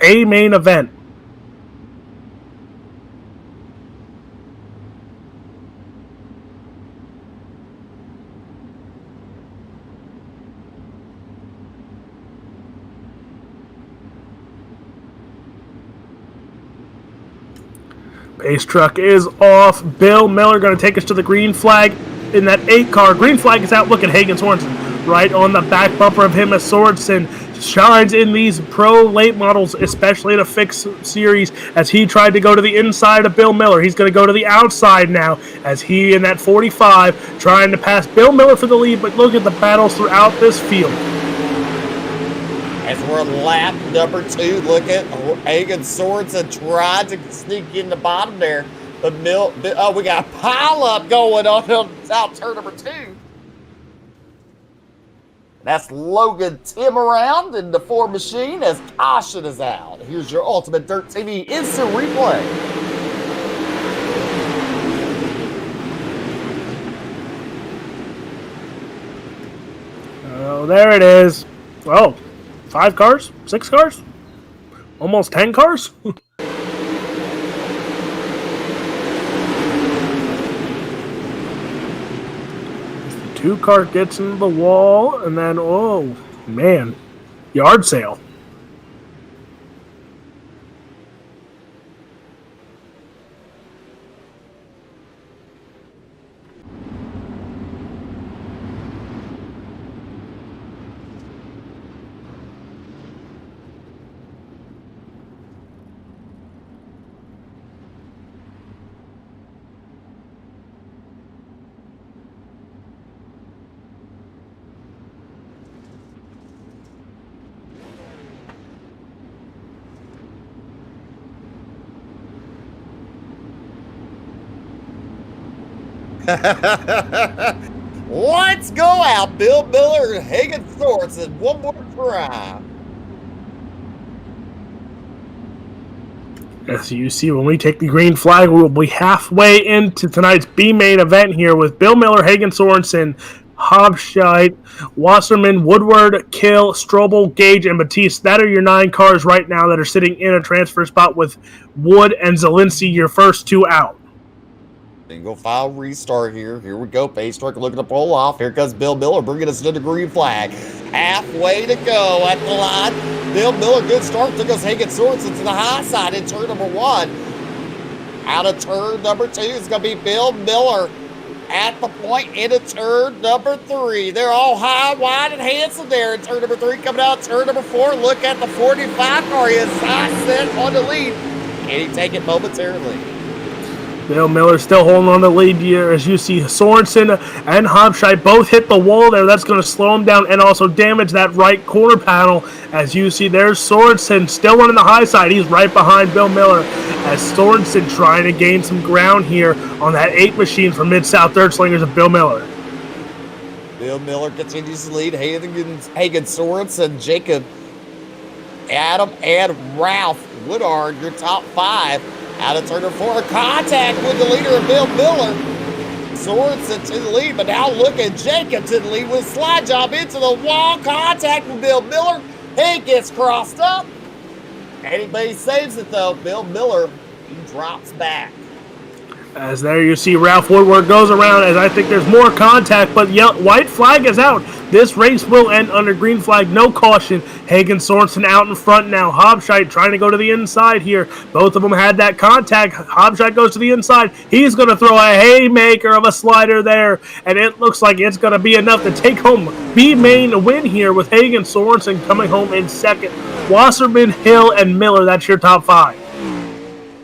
A main event. Pace truck is off. Bill Miller going to take us to the green flag. In that 8 car, green flag is out. Look at Hagen Sorensen right on the back bumper of him as Sorensen shines in these pro late models, especially in a fixed series, as he tried to go to the inside of Bill Miller. He's going to go to the outside now as he in that 45 trying to pass Bill Miller for the lead, but look at the battles throughout this field. As we're on lap number 2, look at Hagen Sorensen trying to sneak in the bottom there. But we got a pile up going on out turn number 2. That's Logan Tim around in the 4 machine as caution is out. Here's your Ultimate Dirt TV instant replay. Oh, there it is. Oh, 5 cars? 6 cars? Almost 10 cars? Two car gets into the wall, and then, oh, man, yard sale. Let's go out, Bill Miller and Hagen Sorensen. One more try. As you see, when we take the green flag, we will be halfway into tonight's B main event here with Bill Miller, Hagen Sorensen, Hobscheit, Wasserman, Woodward, Kill, Strobel, Gage, and Batiste. That are your 9 cars right now that are sitting in a transfer spot with Wood and Zielinski, your first 2 out. Single file restart here. Here we go. Pace truck looking to pull off. Here comes Bill Miller bringing us to the green flag. Halfway to go at the line. Bill Miller, good start. Took us Hagen Sorensen to the high side in turn number 1. Out of turn number 2 is going to be Bill Miller at the point into turn number 3. They're all high, wide, and handsome there in turn number 3. Coming out turn number 4. Look at the 45 car. He is high set on the lead. Can he take it momentarily? Bill Miller still holding on the lead here as you see Sorensen and Hobscheit both hit the wall there. That's going to slow him down and also damage that right corner panel. As you see, there's Sorensen still running the high side. He's right behind Bill Miller as Sorensen trying to gain some ground here on that 8 machine for Mid-South Dirt Slingers of Bill Miller. Bill Miller continues to lead. Hagen Sorensen, Jacob Adam and Ralph Woodard, your top 5. Out of turn 4, contact with the leader, Bill Miller. Sorensen to the lead, but now look at Jacob to the lead with a slide job into the wall. Contact with Bill Miller. He gets crossed up. Anybody saves it though. Bill Miller, he drops back. As there you see Ralph Woodward goes around as I think there's more contact, but white flag is out. This race will end under green flag, no caution. Hagen Sorensen out in front now. Hobscheit trying to go to the inside here. Both of them had that contact. Hobscheit goes to the inside. He's going to throw a haymaker of a slider there, and it looks like it's going to be enough to take home B-Main win here with Hagen Sorensen coming home in second. Wasserman, Hill, and Miller, that's your top 5.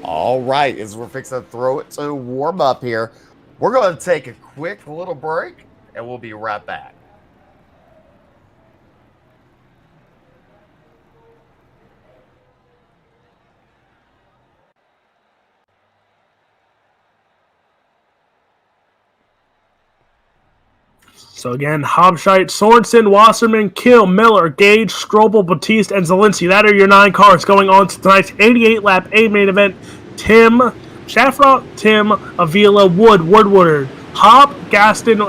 All right, as we're fixing to throw it to warm up here, we're going to take a quick little break, and we'll be right back. So again, Hobscheit, Sorensen, Wasserman, Kill, Miller, Gage, Strobel, Batiste, and Zielinski. That are your 9 cars going on to tonight's 88-lap A main event. Tim, Shafroth, Tim, Avila, Woodward, Hop, Gaston,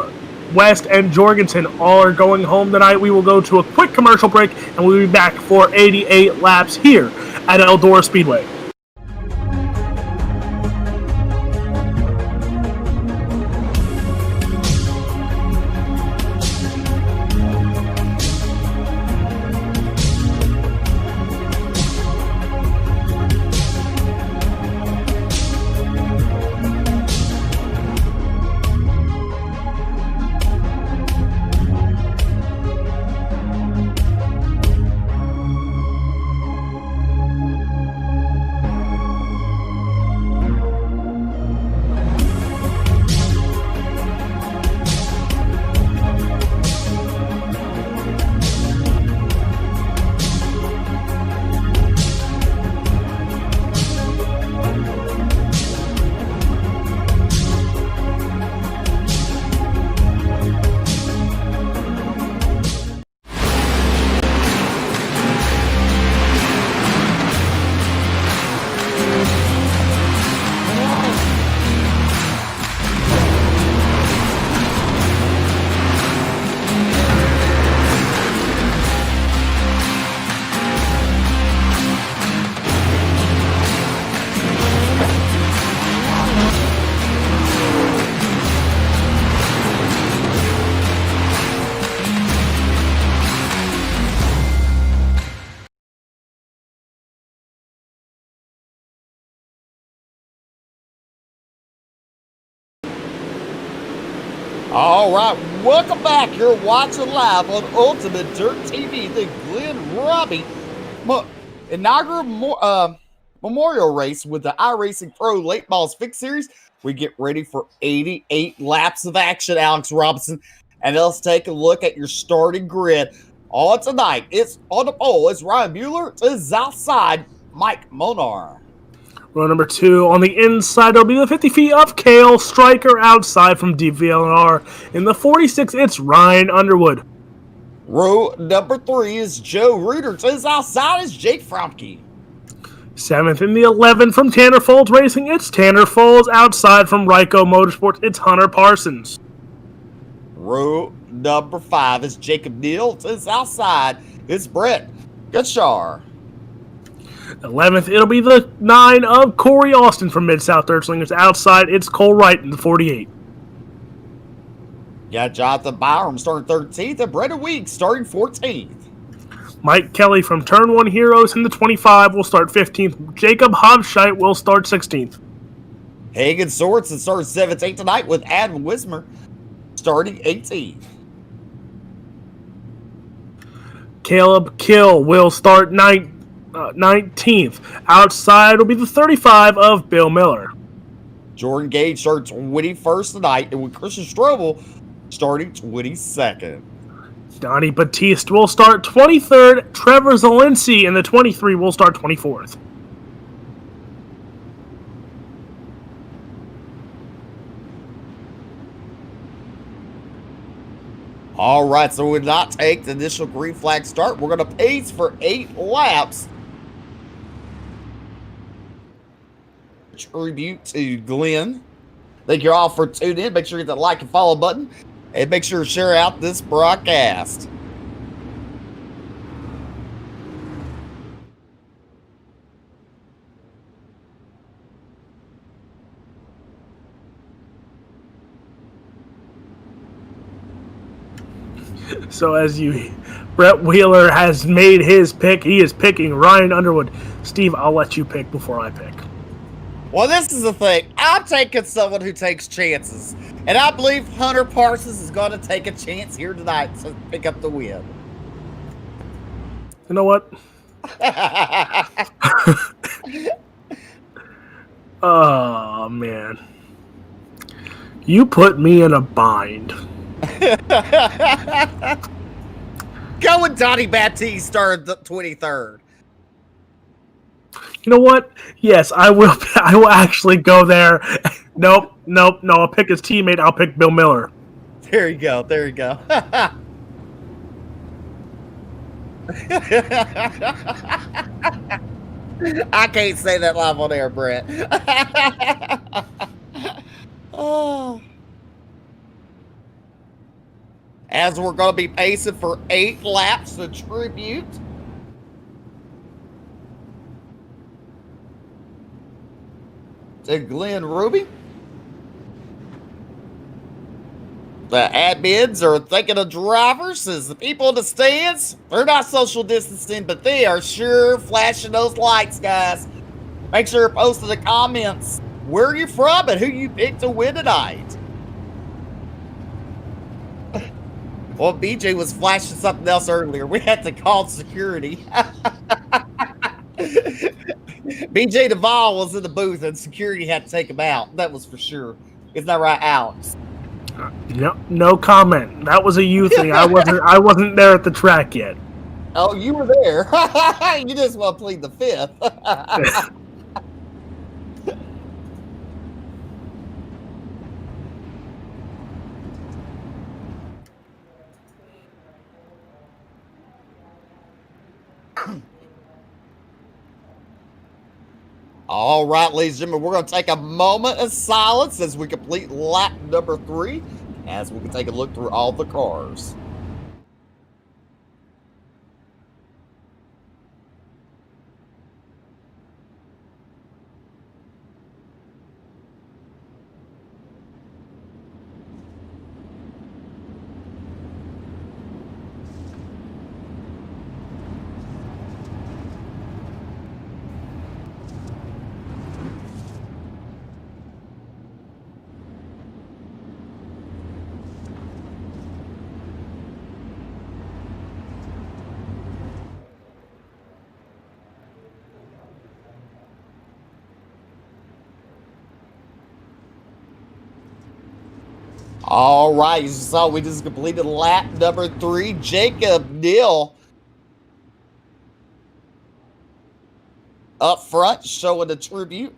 West, and Jorgensen all are going home tonight. We will go to a quick commercial break, and we'll be back for 88 laps here at Eldora Speedway. All right, welcome back. You're watching live on Ultimate Dirt TV, the Glenn Robey inaugural memorial race with the iRacing Pro Late Models Fixed Series. We get ready for 88 laps of action, Alex Robinson. And let's take a look at your starting grid. On tonight, it's on the pole. It's Ryan Bueller. To his outside, Mike Monar. Row number 2 on the inside will be the 50 feet up Kale Striker outside from DVLR. In the 46, it's Ryan Underwood. Row number 3 is Joe Reuter. To his outside is Jake Fromke. 7th in the 11 from Tanner Folds Racing, it's Tanner Folds. Outside from Ryko Motorsports, it's Hunter Parsons. Row number 5 is Jacob Neal. To his outside, it's Brett Gutschar. 11th, it'll be the 9 of Corey Austin from Mid-South Dirt Slingers. Outside, it's Cole Wright in the 48. Got Jonathan Byram starting 13th and Brendan Weeks starting 14th. Mike Kelly from Turn 1 Heroes in the 25 will start 15th. Jacob Hobscheit will start 16th. Hagen Sorensen starts 17th tonight with Adam Wismer starting 18th. Caleb Kill will start 19th. Outside will be the 35 of Bill Miller. Jordan Gage starts 21st tonight, and with Christian Strobel starting 22nd. Donnie Batiste will start 23rd. Trevor Zielinski in the 23 will start 24th. All right, so we will not take the initial green flag start. We're going to pace for 8 laps. Tribute to Glenn. Thank you all for tuning in. Make sure you hit that like and follow button. And make sure to share out this broadcast. So Brett Wheeler has made his pick. He is picking Ryan Underwood. Steve, I'll let you pick before I pick. Well, this is the thing. I'm taking someone who takes chances. And I believe Hunter Parsons is going to take a chance here tonight to pick up the win. You know what? Oh, man. You put me in a bind. Go with Donnie Baptiste, started the 23rd. You know what? Yes, I will. I will actually go there. Nope. I'll pick his teammate. I'll pick Bill Miller. There you go. I can't say that live on air, Brett. Oh. As we're going to be pacing for 8 laps to tribute to Glenn Robey. The admins are thinking of drivers as the people in the stands, they're not social distancing, but they are sure flashing those lights, guys. Make sure you're posting the comments. Where are you from and who you picked to win tonight? Well, BJ was flashing something else earlier. We had to call security. BJ Duvall was in the booth and security had to take him out. That was for sure. Isn't that right, Alex? No comment. That was a you thing. I wasn't there at the track yet. Oh, you were there. You just want to plead the fifth. All right, ladies and gentlemen, we're going to take a moment of silence as we complete lap number 3, as we can take a look through all the cars. All right, so we just completed lap number 3. Jacob Neal up front showing the tribute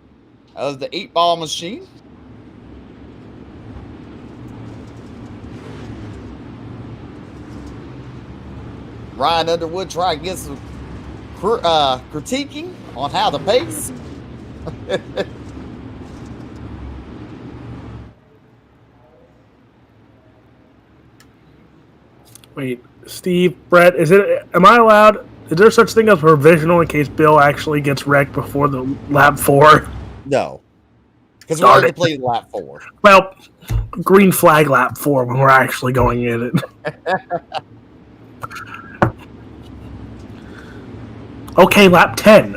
of the 8-ball machine. Ryan Underwood trying to get some critiquing on how to pace. Wait, Steve, Brett, am I allowed? Is there such thing as provisional in case Bill actually gets wrecked before the lap 4? No, because we already completed lap 4. Well, green flag lap 4 when we're actually going in it. Okay, lap 10.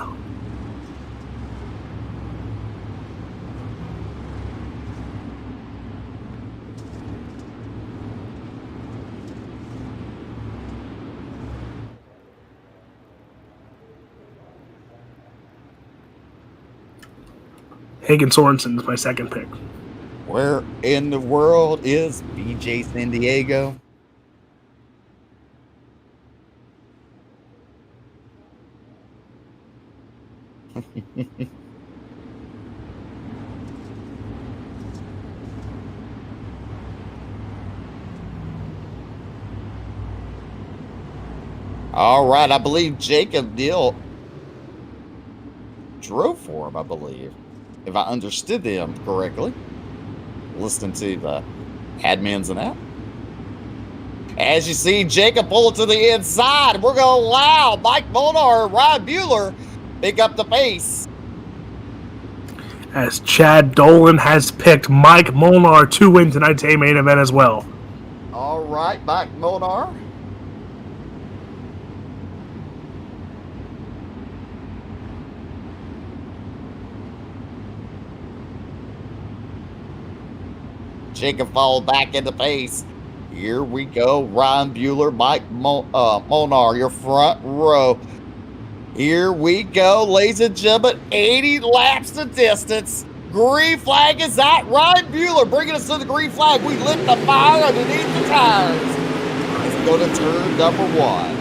Hagen Sorensen is my second pick. Where in the world is BJ San Diego? All right, I believe Jacob Dill drove for him, I believe, if I understood them correctly. Listening to the admins and that. As you see, Jacob pull it to the inside. We're going to allow Mike Molnar and Ryan Bueller pick up the pace. As Chad Dolan has picked Mike Molnar to win tonight's A-main event as well. All right, Mike Molnar. Jacob fall back into pace. Here we go. Ryan Bueller, Mike Molnar, your front row. Here we go, ladies and gentlemen. 80 laps the distance. Green flag is out. Ryan Bueller bringing us to the green flag. We lit the fire underneath the tires. Let's go to turn number 1.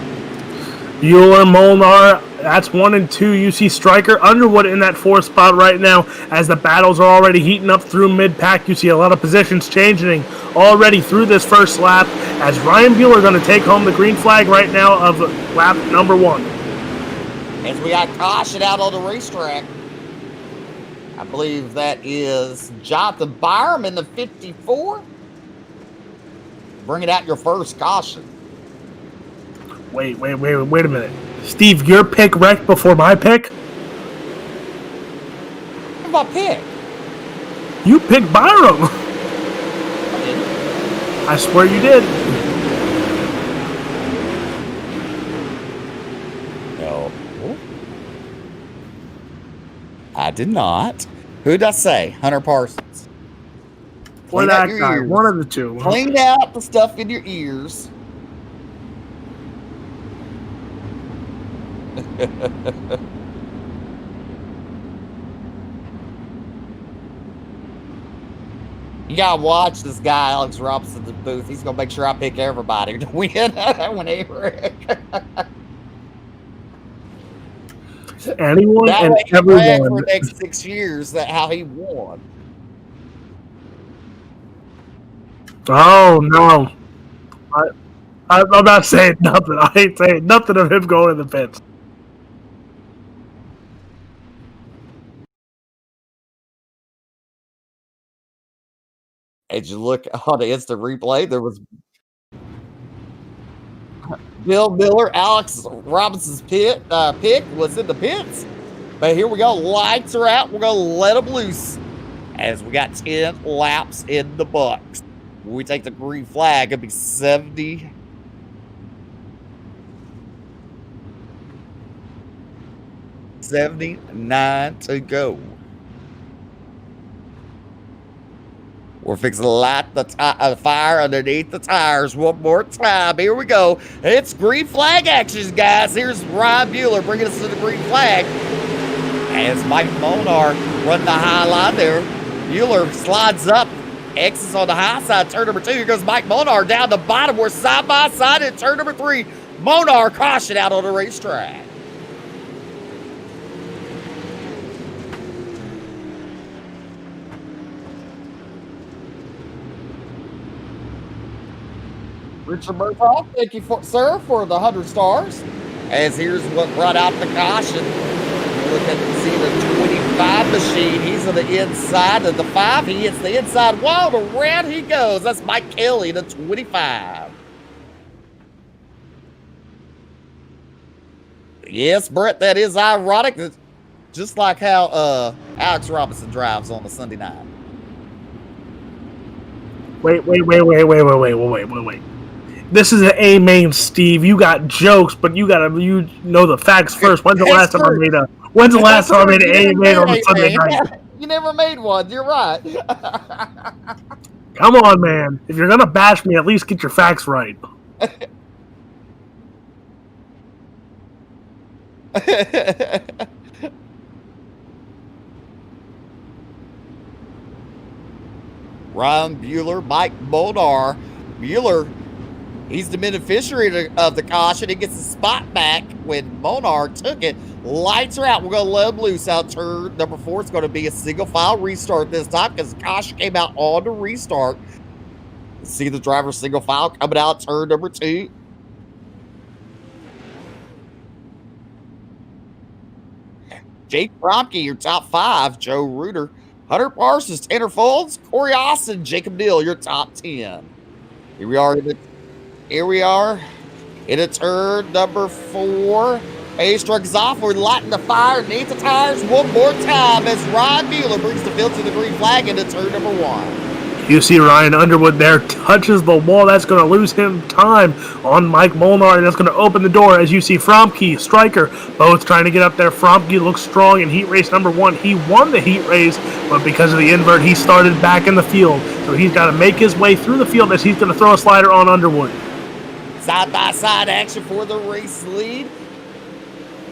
Bueller, Molnar, that's 1 and 2. You see Stryker Underwood in that 4th spot right now as the battles are already heating up through mid-pack. You see a lot of positions changing already through this first lap as Ryan Bueller going to take home the green flag right now of lap number 1. As we got caution out on the racetrack. I believe that is Jonathan Byram in the 54. Bringing out your first caution. Wait a minute. Steve, your pick wrecked before my pick? What's my pick? You picked Byram. I didn't. I swear you did. No. I did not. Who did I say? Hunter Parsons. Or that guy. Ears. One of the two. Clean out the stuff in your ears. You gotta watch this guy, Alex Robinson, in the booth. He's gonna make sure I pick everybody to win when Eric. Anyone that and way everyone for the next 6 years. That how he won. Oh no! I'm not saying nothing. I ain't saying nothing of him going to the pits. As you look on the instant replay, there was Bill Miller, Alex Robinson's pick was in the pits. But here we go. Lights are out. We're going to let them loose as we got 10 laps in the books. When we take the green flag, it'll be 79 to go. We're fixing to light the fire underneath the tires one more time. Here we go. It's green flag action, guys. Here's Ryan Bueller bringing us to the green flag. As Mike Molnar run the high line there. Bueller slides up. X is on the high side. Turn number 2. Here goes Mike Molnar down the bottom. We're side by side in turn number 3. Molnar caution out on the racetrack. Richard Murtaugh, thank you, sir, for the 100 stars. As here's what brought out the caution. Look at see the 25 machine. He's on the inside of the 5. He hits the inside wall. Around he goes. That's Mike Kelly, the 25. Yes, Brett, that is ironic. It's just like how Alex Robinson drives on a Sunday night. Wait. This is an A-main, Steve. You got jokes, but you know the facts first. When's the last time I made an A-main on a Sunday night? You never made one. You're right. Come on, man. If you're gonna bash me, at least get your facts right. Ryan Bueller, Mike Molnar. Bueller, he's the beneficiary of the caution. He gets the spot back when Molnar took it. Lights are out. We're going to let him loose out turn number 4. It's going to be a single file restart this time because the caution came out on the restart. See the driver single file coming out turn number 2. Jake Fromke, your top 5. Joe Reuter, Hunter Parsons, Tanner Folds, Corey Austin, Jacob Dill, your top 10. Here we are in a turn number 4. Ace truck off. We're lighting the fire. Needs the tires one more time as Ryan Mueller brings the field to the green flag into turn number 1. You see Ryan Underwood there touches the wall. That's going to lose him time on Mike Molnar, and that's going to open the door as you see Fromke, Stryker, both trying to get up there. Fromke looks strong in heat race number 1. He won the heat race, but because of the invert, he started back in the field. So he's got to make his way through the field as he's going to throw a slider on Underwood. Side-by-side action for the race lead.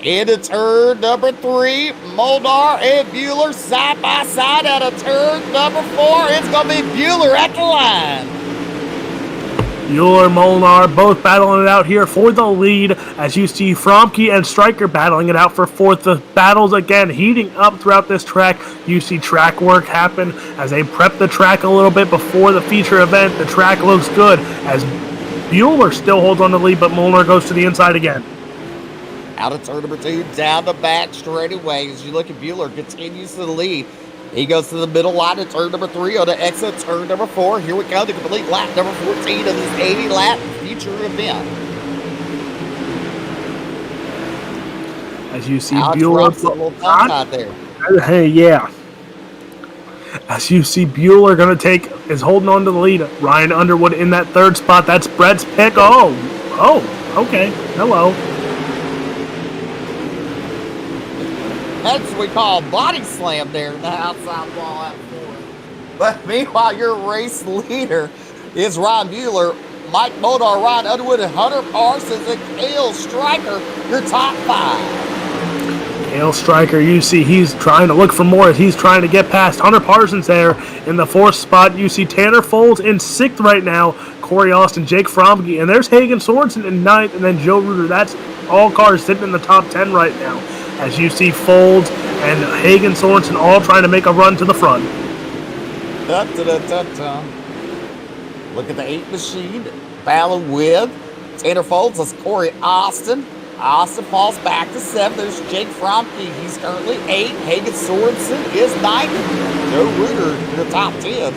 Into turn number 3, Molnar and Bueller side-by-side out of turn number 4. It's going to be Bueller at the line. Bueller, Molnar, both battling it out here for the lead as you see Fromke and Stryker battling it out for 4th. The battles again heating up throughout this track. You see track work happen as they prep the track a little bit before the feature event. The track looks good as Bueller still holds on the lead, but Molnar goes to the inside again. Out of turn number 2, down the back straightaway. As you look at Bueller, continues to the lead. He goes to the middle line of turn number 3 on the exit turn number 4. Here we go, the complete lap number 14 of this 80-lap feature event. As you see Alex Bueller there. Hey, yeah. As you see Bueller is holding on to the lead. Ryan Underwood in that 3rd spot. That's Brett's pick. Oh, okay. Hello. That's what we call a body slam there in the outside wall out forward. But meanwhile, your race leader is Ryan Bueller, Mike Molnar, Ryan Underwood, and Hunter Parsons, and Cale Stryker, your top 5. Cale Stryker, you see he's trying to look for more as he's trying to get past Hunter Parsons there in the 4th spot. You see Tanner Folds in 6th right now, Corey Austin, Jake Fromke, and there's Hagen Sorensen in 9th, and then Joe Reuter. That's all cars sitting in the top 10 right now. As you see Folds and Hagen Sorensen all trying to make a run to the front. Look at the 8 machine battling with Tanner Folds. That's Corey Austin. Austin falls back to 7th. There's Jake Fromke. He's currently 8th. Hagen Sorensen is 9th. Joe Reuter in the top 10.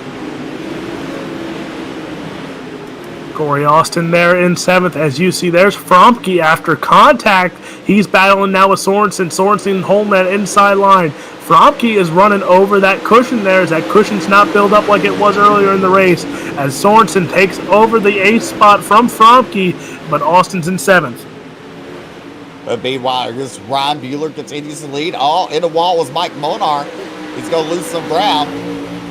Corey Austin there in 7th. As you see, there's Fromke after contact. He's battling now with Sorensen. Sorensen holding that inside line. Fromke is running over that cushion there as that cushion's not built up like it was earlier in the race. As Sorensen takes over the 8th spot from Fromke, but Austin's in 7th. But meanwhile, this Ryan Bueller continues to lead. All in the wall was Mike Molnar. He's going to lose some ground.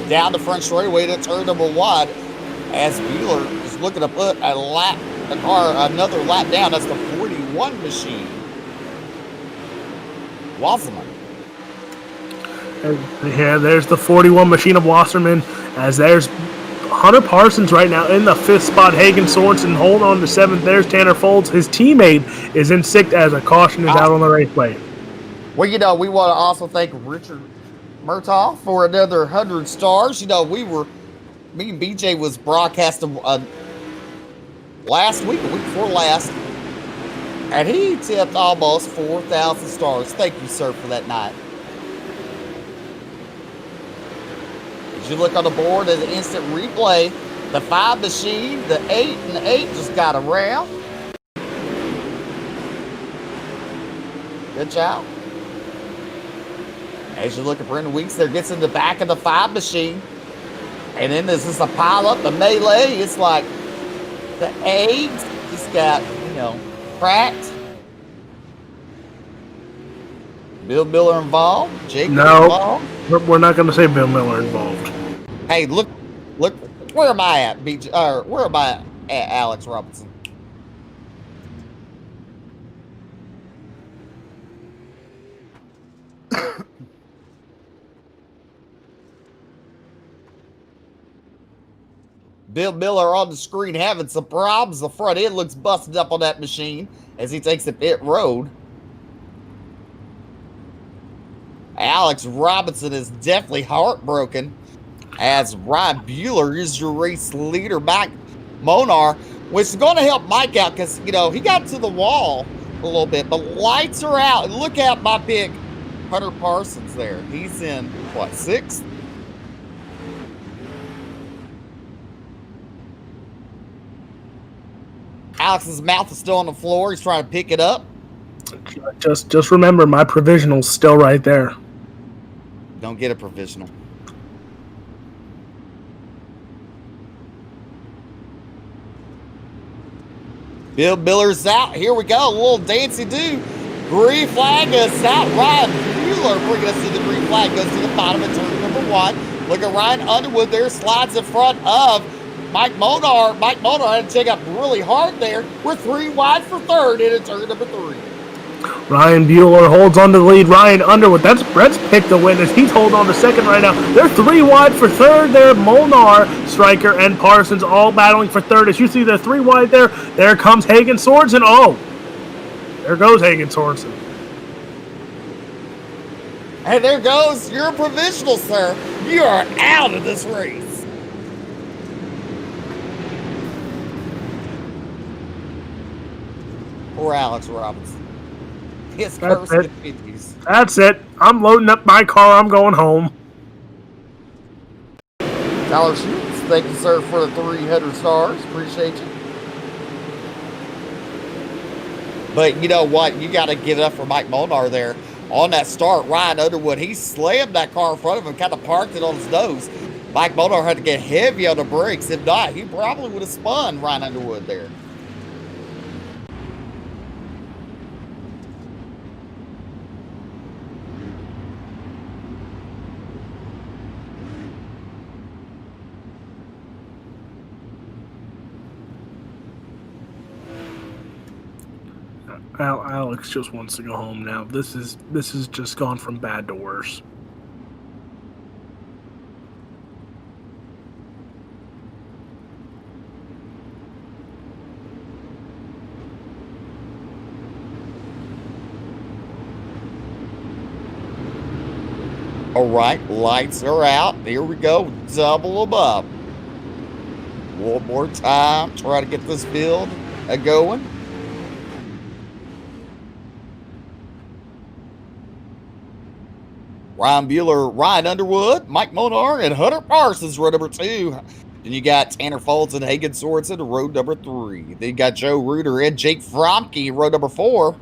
Down the front straightaway to turn number 1 as Bueller is looking to put another lap down. That's the 41 machine. Wasserman. Yeah, there's the 41 machine of Wasserman. As there's Hunter Parsons right now in the 5th spot. Hagen Sorensen hold on to 7th. There's Tanner Folds. His teammate is in 6th as a caution is out on the raceway. Well, we want to also thank Richard Murtaugh for another 100 stars. Me and BJ was broadcasting last week, the week before last, and he tipped almost 4,000 stars. Thank you, sir, for that night. As you look on the board at the instant replay, the 5 machine, the 8 and the 8 just got around. Good job. As you look at Brendan Weeks there, gets in the back of the 5 machine. And then there's just a pile up, the melee. It's like the eggs just got, cracked. Bill Miller involved? Jake involved? We're not going to say Bill Miller involved. Hey, look, where am I at, BJ? Where am I at, Alex Robinson? Bill Miller on the screen having some problems. The front end looks busted up on that machine as he takes the pit road. Alex Robinson is definitely heartbroken as Ryan Bueller is your race leader, Mike Molnar, which is going to help Mike out because, he got to the wall a little bit. But lights are out. And look at my pick, Hunter Parsons there. He's in, what, 6th? Alex's mouth is still on the floor. He's trying to pick it up. Just remember, my provisional's still right there. Don't get a provisional. Bill Miller's out. Here we go. A little dancey-do. Green flag is out. Ryan Bueller bringing us to the green flag. Goes to the bottom of turn number 1. Look at Ryan Underwood there. Slides in front of Mike Monar. Mike Monar had to take up really hard there. We're 3 wide for 3rd into turn number 3. Ryan Bueller holds on to the lead. Ryan Underwood. That's Brett's pick to win as he's holding on to 2nd right now. They're 3 wide for 3rd there. Molnar, Stryker, and Parsons all battling for 3rd. As you see, they're 3 wide there. There comes Hagen Sorensen. Oh, there goes Hagen Sorensen. And there goes your provisional, sir. You are out of this race. Poor Alex Robinson. His curse continues. That's it. I'm loading up my car. I'm going home. Tyler Schultz, thank you, sir, for the 300 stars. Appreciate you. But you know what? You got to give it up for Mike Molnar there. On that start, Ryan Underwood, he slammed that car in front of him, kind of parked it on his nose. Mike Molnar had to get heavy on the brakes. If not, he probably would have spun Ryan Underwood there. Alex just wants to go home now. This is just gone from bad to worse. All right, lights are out. Here we go. Double them up. One more time. Try to get this field going. Ryan Bueller, Ryan Underwood, Mike Monar, and Hunter Parsons, row number 2. Then you got Tanner Foltz and Hagen Sorensen, row number 3. Then you got Joe Reuter and Jake Fromke, row number 4.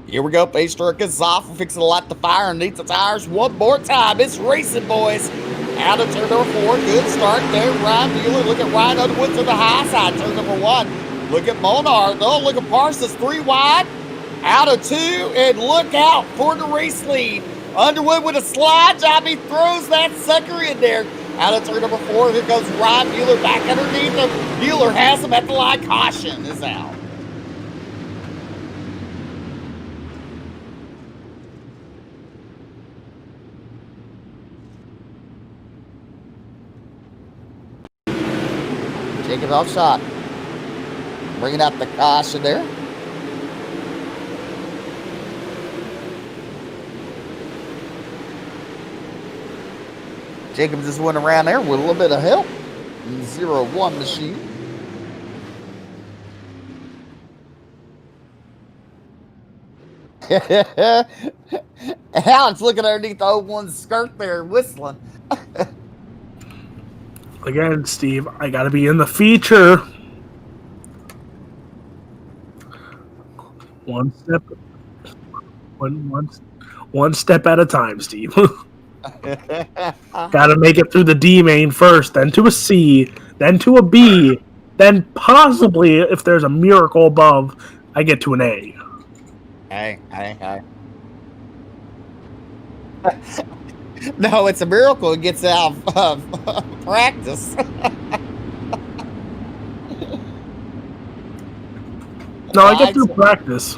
Here we go. Pace truck is off. We're fixing to light the fire underneath the tires one more time. It's racing, boys. Out of turn number 4. Good start there. Ryan Bueller. Look at Ryan Underwood to the high side. Turn number 1. Look at Monar. Oh, look at Parsons. 3 wide. Out of 2, and look out for the race lead. Underwood with a slide job. He throws that sucker in there. Out of turn number 4, here goes Ryan Bueller back underneath him. Bueller has him at the line. Caution is out. Jacob off shot. Bringing out the caution there. Jacob just went around there with a little bit of help. 0-1 machine. Alex looking underneath the 01's skirt there, whistling. Again, Steve, I got to be in the feature. One step at a time, Steve. Got to make it through the D main first, then to a C, then to a B, then possibly, if there's a miracle above, I get to an A. Hey. No, it's a miracle it gets out of practice. No, I get through practice.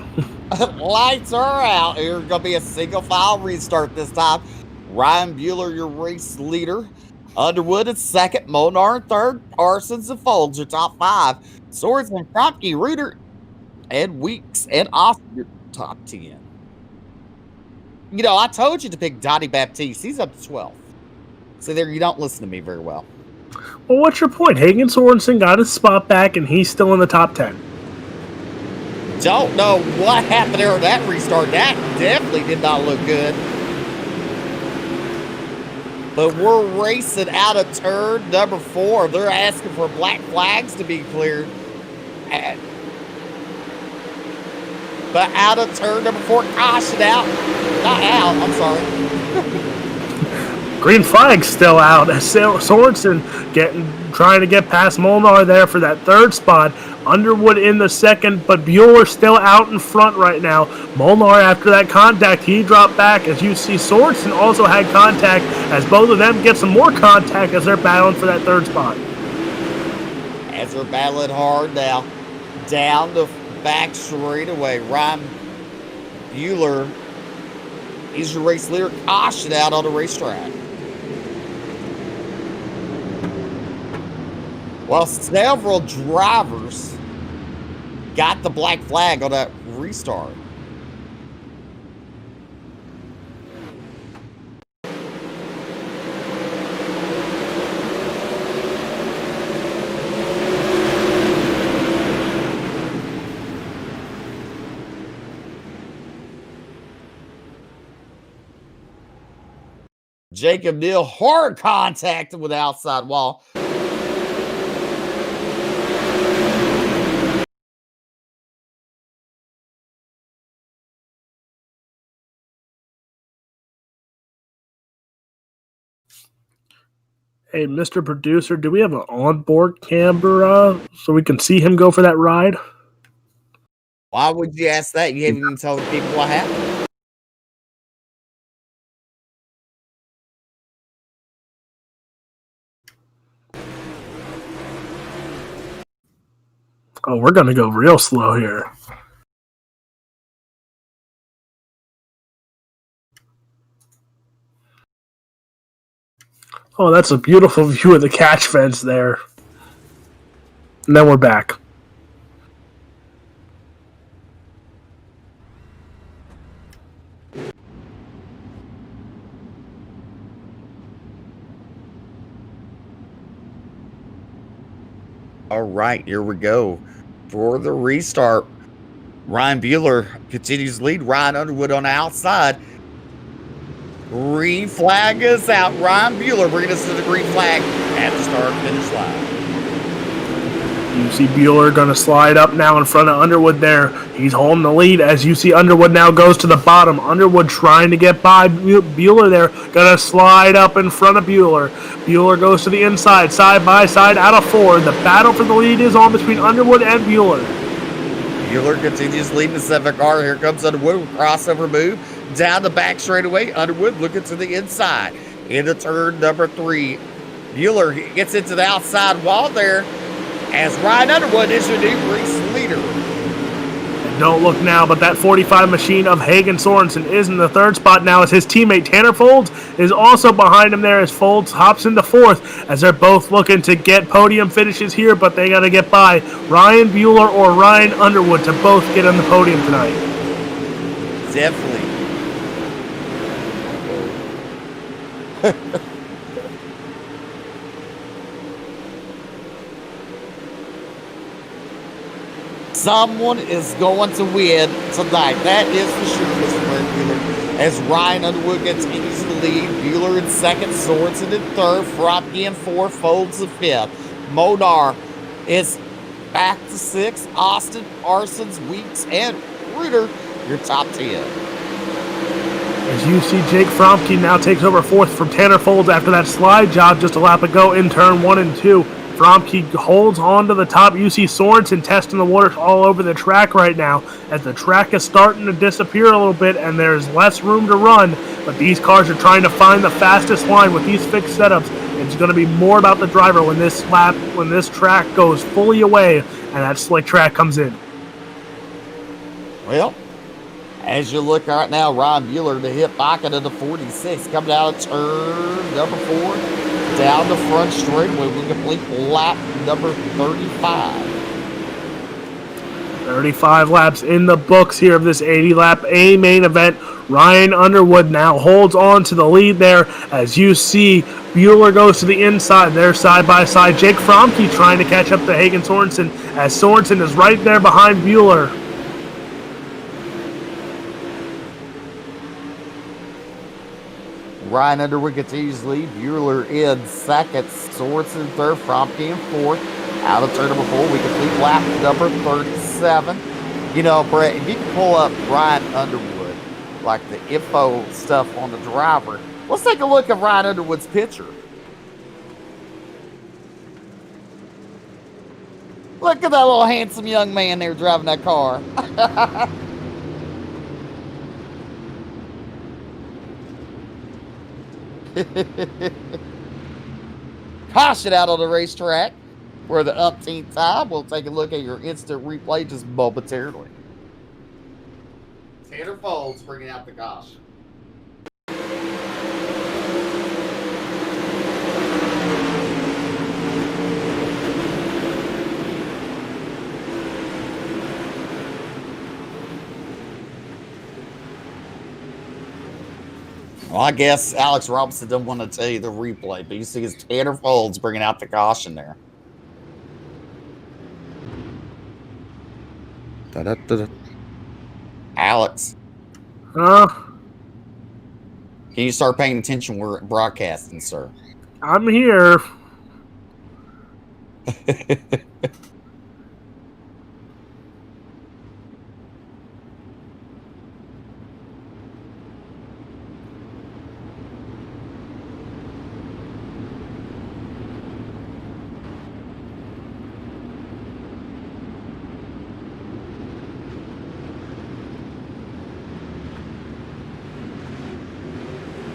Lights are out. Here's going to be a single file restart this time. Ryan Bueller, your race leader. Underwood is 2nd. Monar in 3rd. Parsons and Folds are top 5. Sorensen, Fromke, Reuter, and Weeks, and Austin, your top 10. You know, I told you to pick Donnie Baptiste. He's up to 12. So there, you don't listen to me very well. Well, what's your point? Hagen Sorensen got his spot back, and he's still in the top 10. Don't know what happened there on that restart. That definitely did not look good. But we're racing out of turn number 4. They're asking for black flags to be cleared. But out of turn number 4, caution out. Not out, I'm sorry. Green flag still out as Sorensen trying to get past Molnar there for that third spot. Underwood in the second, but Bueller still out in front right now. Molnar, after that contact, he dropped back. As you see, Sorensen also had contact as both of them get some more contact as they're battling for that third spot. As they're battling hard now, down the back straightaway. Ryan Bueller is your race leader. Caution out on the racetrack. Well, several drivers got the black flag on that restart. Jacob Neal hard contact with the outside wall. Hey, Mr. Producer, do we have an onboard camera so we can see him go for that ride? Why would you ask that? You haven't even told people what happened. Oh, we're going to go real slow here. Oh, that's a beautiful view of the catch fence there. And then we're back. All right, here we go. For the restart, Ryan Bueller continues to lead. Ryan Underwood on the outside. Green flag is out. Ryan Bueller bringing us to the green flag at the start-finish line. You see Bueller going to slide up now in front of Underwood there. He's holding the lead as you see Underwood now goes to the bottom. Underwood trying to get by Bueller there. Going to slide up in front of Bueller. Bueller goes to the inside, side by side, out of 4. The battle for the lead is on between Underwood and Bueller. Bueller continues leading the 7 car. Here comes Underwood with crossover move. Down the back straightaway. Underwood looking to the inside. Into turn number 3. Bueller gets into the outside wall there as Ryan Underwood is your new race leader. And don't look now, but that 45 machine of Hagen Sorensen is in the third spot now as his teammate Tanner Folds is also behind him there as Folds hops into 4th as they're both looking to get podium finishes here, but they got to get by Ryan Bueller or Ryan Underwood to both get on the podium tonight. Definitely. Someone is going to win tonight. That is for sure, Mr. Bueller. As Ryan Underwood continues to lead, Bueller in 2nd, Sorensen in 3rd, Fromke in 4th, Folds in 5th. Monar is back to 6th. Austin, Parsons, Weeks, and Reuter, your top 10. As you see, Jake Fromke now takes over 4th from Tanner Folds after that slide job just a lap ago in turn 1 and 2. Fromke holds on to the top. You see Sorensen testing the waters all over the track right now as the track is starting to disappear a little bit and there's less room to run, but these cars are trying to find the fastest line with these fixed setups. It's going to be more about the driver when this track goes fully away and that slick track comes in. Well, as you look right now, Ryan Bueller to hit pocket of the 46, coming out of turn number 4. Down the front straightaway, we complete lap number 35. 35 laps in the books here of this 80-lap A main event. Ryan Underwood now holds on to the lead there as you see Bueller goes to the inside. They're side by side. Jake Fromke trying to catch up to Hagen Sorensen as Sorensen is right there behind Bueller. Ryan Underwood continues to lead. Bueller in second. Sorensen third. Fromke in fourth. Out of turn number 4, we complete lap number 37. You know, Brett, if you can pull up Ryan Underwood, like the info stuff on the driver, let's take a look at Ryan Underwood's picture. Look at that little handsome young man there driving that car. Caution out on the racetrack for the umpteenth time. We'll take a look at your instant replay just momentarily. Tanner Folds bringing out the caution. Well, I guess Alex Robinson didn't want to tell you the replay, but you see his Tanner Folds bringing out the caution there. Da-da-da-da. Alex. Can you start paying attention? We're broadcasting, sir. I'm here.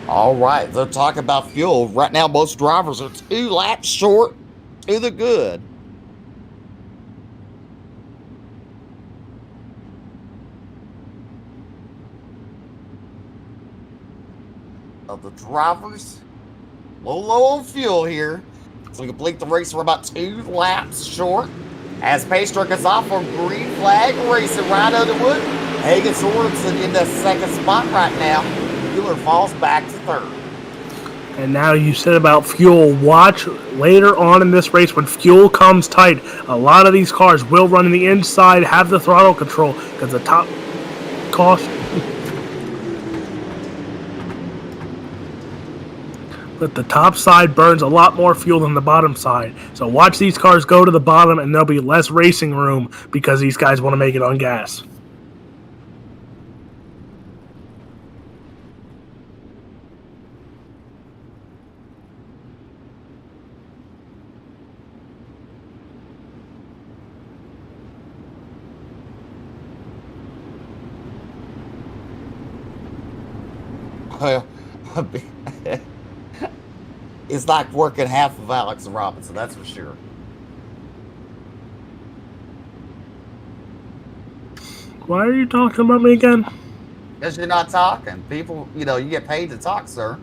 All right, they'll talk about fuel. Right now, most drivers are 2 laps short to the good. Of the drivers, low on fuel here. So we complete the race. We're about 2 laps short. As pace truck is off for green flag racing. Ryan Underwood, Hagen Sorensen in the second spot right now. Bueller falls back to third. And now you said about fuel. Watch later on in this race when fuel comes tight. A lot of these cars will run in the inside, have the throttle control, because the top cost. But the top side burns a lot more fuel than the bottom side. So watch these cars go to the bottom, and there'll be less racing room because these guys want to make it on gas. Well, it's like working half of Alex Robinson, that's for sure. Why are you talking about me again? Because you're not talking. People, you know, you get paid to talk, sir.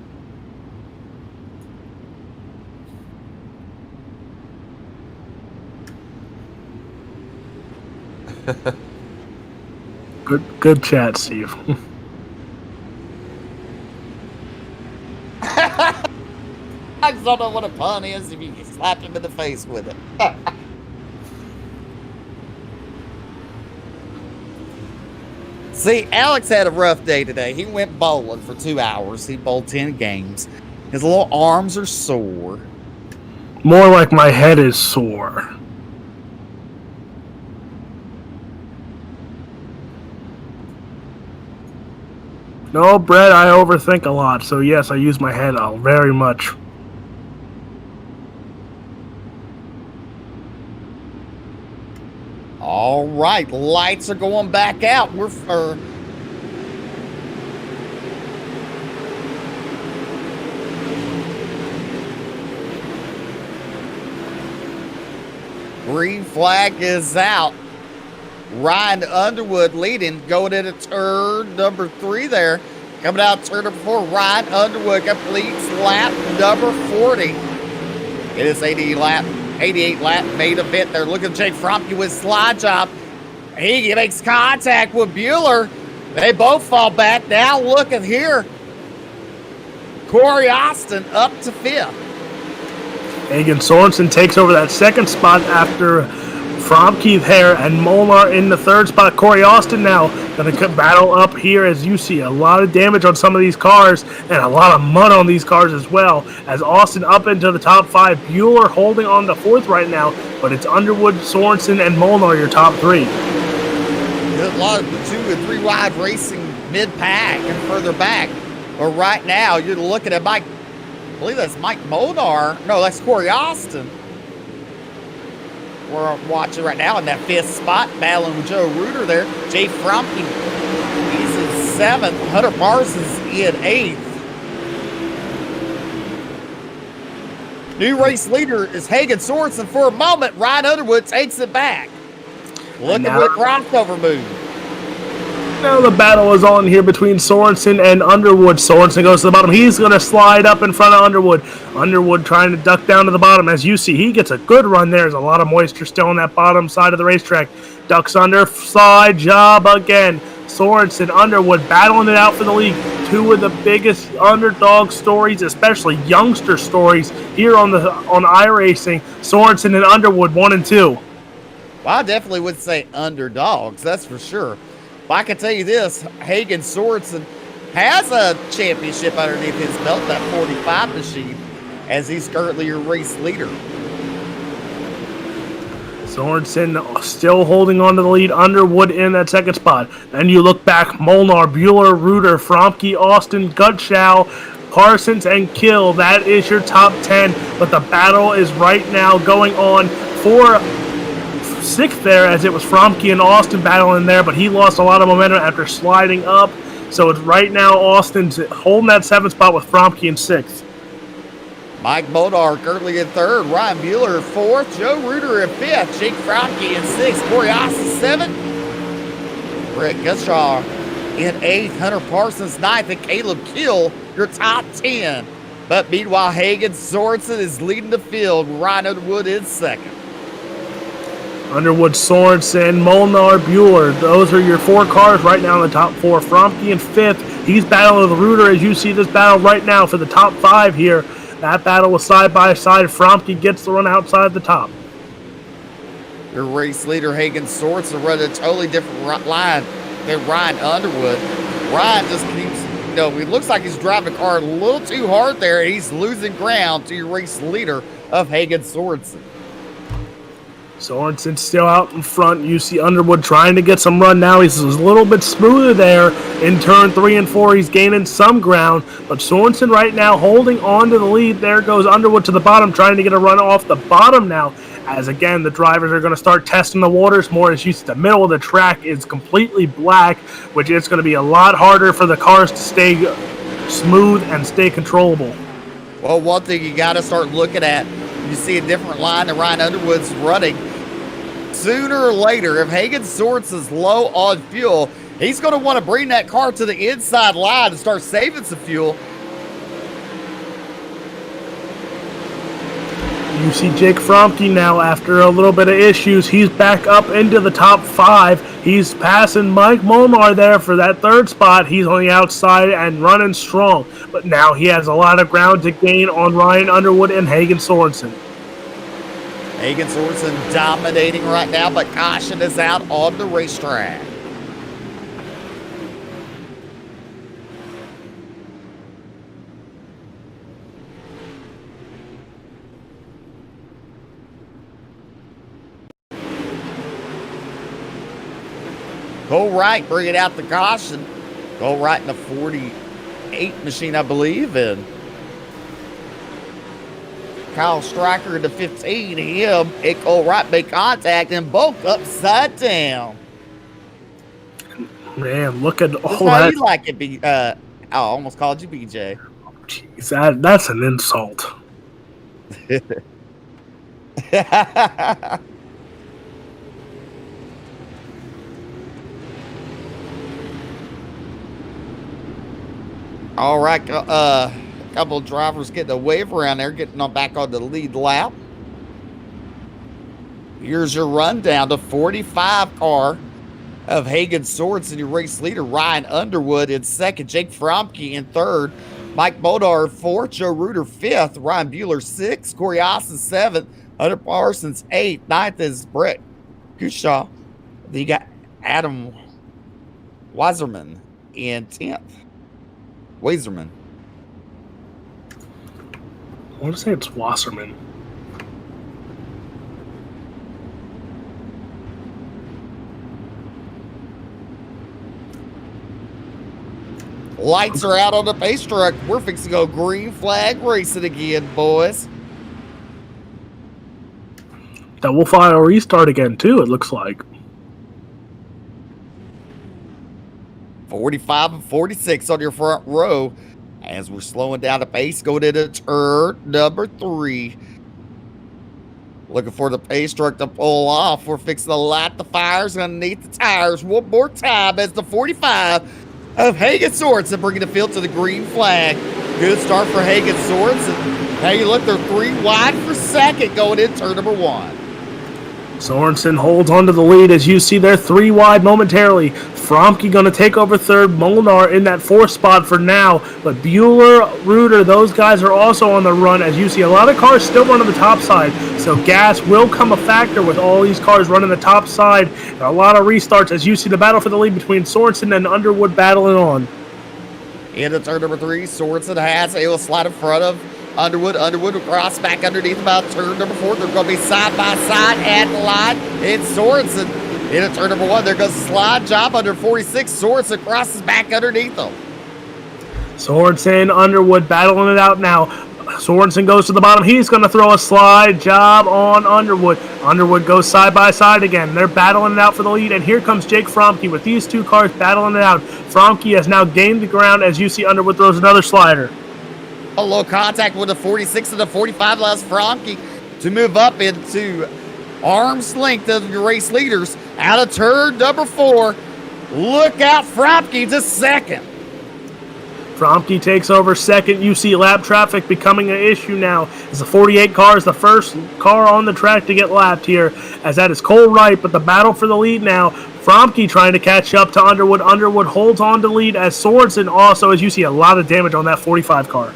Good chat, Steve. I just don't know what a pun is if you slap him in the face with it. See, Alex had a rough day today. He went bowling for 2 hours. He bowled 10 games. His little arms are sore. More like my head is sore. No, Brett, I overthink a lot, so yes, I use my head out very much. All right, lights are going back out. We're for green flag is out. Ryan Underwood leading, going into turn number 3 there. Coming out turn number 4, Ryan Underwood completes lap number 40. It is 88 lap main event. They're looking at Jake Fromke with slide job. He makes contact with Bueller. They both fall back. Now look at here. Corey Austin up to 5th. Hagen Sorensen takes over that second spot after Fromke there and Molnar in the third spot. Corey Austin now going to battle up here as you see a lot of damage on some of these cars and a lot of mud on these cars as well. As Austin up into the top 5. Bueller holding on to 4th right now, but it's Underwood, Sorensen, and Molnar your top 3. A lot of 2 and 3 wide racing mid-pack and further back. But right now, you're looking at Mike, I believe that's Mike Molnar. No, that's Corey Austin. We're watching right now in that 5th spot, battling with Joe Reuter there. Jay Fromke, he's in 7th. Hunter Parsons in 8th. New race leader is Hagen Sorensen. For a moment, Ryan Underwood takes it back. Look at what crossover move. Now the battle is on here between Sorensen and Underwood. Sorensen goes to the bottom. He's going to slide up in front of Underwood. Underwood trying to duck down to the bottom. As you see, he gets a good run there. There's a lot of moisture still on that bottom side of the racetrack. Ducks under, slide job again. Sorensen, Underwood battling it out for the lead. 2 of the biggest underdog stories, especially youngster stories, here on iRacing. Sorensen and Underwood, 1 and 2. Well, I definitely would say underdogs, that's for sure. But I can tell you this, Hagen Sorensen has a championship underneath his belt, that 45 machine, as he's currently your race leader. Sorensen still holding on to the lead. Underwood in that 2nd spot. Then you look back, Molnar, Bueller, Reuter, Fromke, Austin, Gutschow, Parsons, and Kill. That is your top 10. But the battle is right now going on for 6th there, as it was Fromke and Austin battling there, but he lost a lot of momentum after sliding up. So it's right now Austin's holding that 7th spot with Fromke in 6th. Mike Molnar currently in 3rd. Ryan Bueller 4th. Joe Reuter in 5th. Jake Fromke in 6th. Corey Austin 7th. Brett Gutshaw in 8th. Hunter Parsons 9th. And Caleb Kill, your top 10. But meanwhile, Hagen Sorensen is leading the field. Ryan Underwood in 2nd. Underwood, Sorensen, Molnar, Bueller. Those are your 4 cars right now in the top 4. Fromke in 5th. He's battling with Reuter as you see this battle right now for the top 5 here. That battle was side by side. Fromke gets the run outside the top. Your race leader, Hagen Sorensen, running a totally different line than Ryan Underwood. Ryan just keeps, it looks like he's driving the car a little too hard there. He's losing ground to your race leader of Hagen Sorensen. Sorensen still out in front. You see Underwood trying to get some run now. He's a little bit smoother there in turn 3 and 4. He's gaining some ground, but Sorensen right now holding on to the lead. There goes Underwood to the bottom, trying to get a run off the bottom now. As again, the drivers are going to start testing the waters more. As you see, the middle of the track is completely black, which is going to be a lot harder for the cars to stay smooth and stay controllable. Well, one thing you got to start looking at, you see a different line that Ryan Underwood's running. Sooner or later, if Hagen Sorensen's low on fuel, he's going to want to bring that car to the inside line and start saving some fuel. You see Jake Fromke now, after a little bit of issues, he's back up into the top 5. He's passing Mike Molnar there for that 3rd spot. He's on the outside and running strong. But now he has a lot of ground to gain on Ryan Underwood and Hagen Sorensen. Hagen Sorensen dominating right now, but caution is out on the racetrack. Go right, bring it out the caution. Go right in the 48 machine, I believe, and Kyle Stryker in the 15, him, it go right, make contact, and both upside down. Man, look at all How that. you like it, I almost called you BJ. Jeez, that's an insult. All right, couple of drivers getting a wave around there, getting on back on the lead lap. Here's your rundown. The 45 car of Hagen Sorensen, your race leader. Ryan Underwood in 2nd. Jake Fromke in 3rd. Mike Molnar 4th. Joe Reuter 5th. Ryan Bueller 6th. Corey Austin 7th. Hunter Parsons 8th. 9th is Brett Kushaw. Then you got Adam Weiserman in 10th. Weiserman. I want to say it's Wasserman. Lights are out on the pace truck. We're fixing to go green flag racing again, boys. That will file a restart again, too, it looks like. 45 and 46 on your front row as we're slowing down the pace, going into turn number 3. Looking for the pace truck to pull off. We're fixing to light the fires underneath the tires one more time as the 45 of Hagen Sorensen bringing the field to the green flag. Good start for Hagen Sorensen. Hey, you look, they're 3 wide for second going in turn number 1. Sorensen holds on to the lead as you see they're 3 wide momentarily. Fromke going to take over third. Molnar in that 4th spot for now. But Bueller, Reuter, those guys are also on the run as you see a lot of cars still running the top side. So gas will come a factor with all these cars running the top side. And a lot of restarts as you see the battle for the lead between Sorensen and Underwood battling on. Into turn number 3, Sorensen has a slide in front of Underwood. Underwood will cross back underneath about turn number 4. They're going to be side by side at the line. It's Sorensen. Into turn number 1, there goes a slide job under 46. Sorensen crosses back underneath them. Sorensen, Underwood battling it out now. Sorensen goes to the bottom. He's going to throw a slide job on Underwood. Underwood goes side by side again. They're battling it out for the lead, and here comes Jake Fromke with these 2 cars battling it out. Fromke has now gained the ground as you see Underwood throws another slider. A low contact with the 46 and the 45 allows Fromke to move up into arm's length of your race leaders. Out of turn number 4. Look out, Fromke to second. Fromke takes over second. You see lap traffic becoming an issue now as the 48 car is the first car on the track to get lapped here, as that is Cole Wright, but the battle for the lead now. Fromke trying to catch up to Underwood. Underwood holds on to lead as Sorensen also, as you see a lot of damage on that 45 car.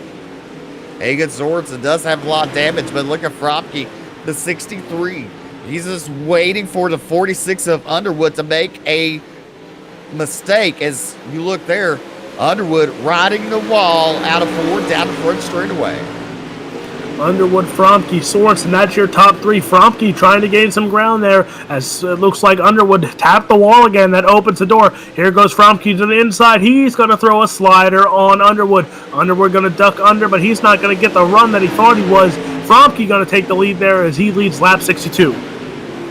Hagen Sorensen does have a lot of damage, but look at Fromke, the 63. He's just waiting for the 46 of Underwood to make a mistake. As you look there, Underwood riding the wall out of 4 down the front straightaway. Underwood, Fromke, Sorensen, that's your top 3. Fromke trying to gain some ground there as it looks like Underwood tapped the wall again. That opens the door. Here goes Fromke to the inside. He's going to throw a slider on Underwood. Underwood going to duck under, but he's not going to get the run that he thought he was. Fromke going to take the lead there as he leads lap 62.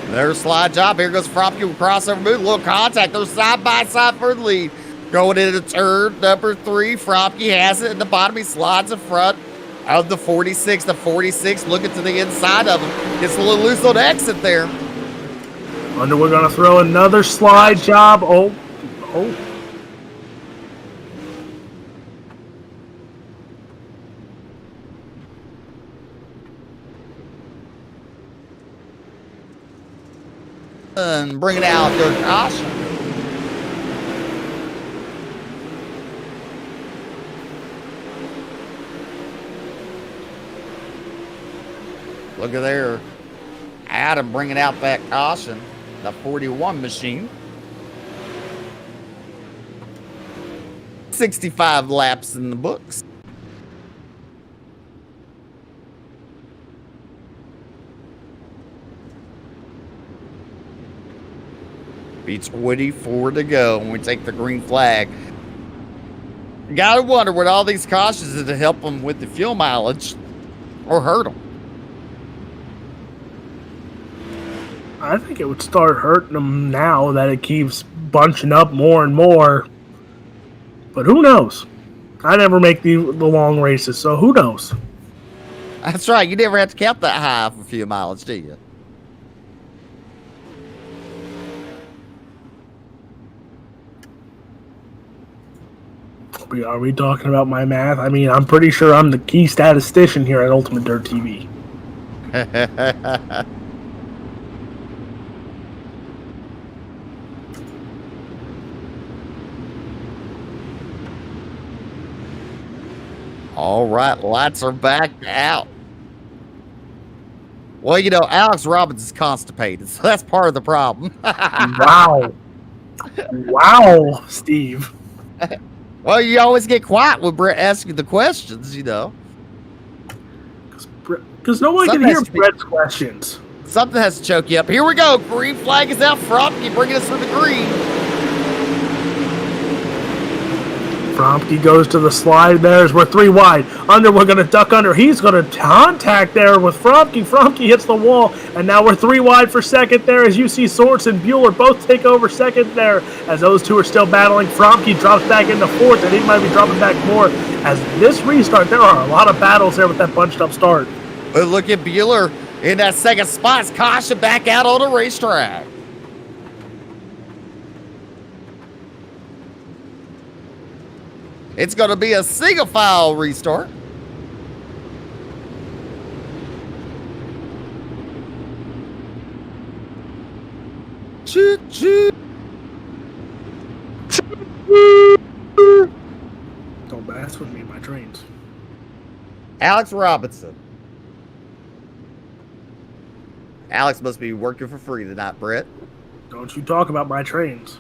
There's a slide job. Here goes Fromke with crossover move. Little contact. They're side by side for the lead. Going into turn number 3. Fromke has it in the bottom. He slides in front of the 46. The 46 looking to the inside of him. Gets a little loose on the exit there. Underwood going to throw another slide job. Oh. And bringing out their caution. Look at there. Adam bringing out that caution. The 41 machine. 65 laps in the books. Be 24 to go when we take the green flag. You gotta wonder what all these cautions is to help them with the fuel mileage or hurt them. I think it would start hurting them now that it keeps bunching up more and more. But who knows? I never make the long races, so who knows? That's right. You never have to count that high for fuel mileage, do you? Are we talking about my math? I mean, I'm pretty sure I'm the key statistician here at Ultimate Dirt TV. All right, lights are back out. Well, Alex Robbins is constipated, so that's part of the problem. Wow. Wow, Steve. Well, you always get quiet when Brett asks you the questions, Because no one can hear Brett's questions. Something has to choke you up. Here we go. Green flag is out front. Keep bringing us to the green. Fromke goes to the slide there as we're 3 wide. Underwood going to duck under. He's going to contact there with Fromke. Fromke hits the wall, and now we're 3 wide for second there as you see Sorensen and Bueller both take over second there as those two are still battling. Fromke drops back into fourth, and he might be dropping back more. As this restart, there are a lot of battles there with that bunched up start. But look at Bueller in that second spot. It's caution back out on the racetrack. It's going to be a single file restart. Choo choo. Don't mess with me, my trains. Alex Robinson. Alex must be working for free tonight, Brett. Don't you talk about my trains.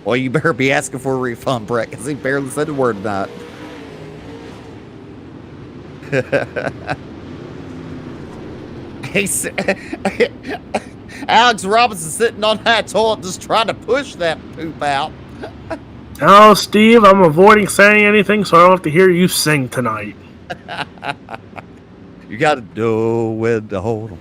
Well, you better be asking for a refund, Brett, because he barely said a word tonight. Alex Robinson sitting on that toilet just trying to push that poop out. Oh, Steve, I'm avoiding saying anything so I don't have to hear you sing tonight. You got to know when to hold them.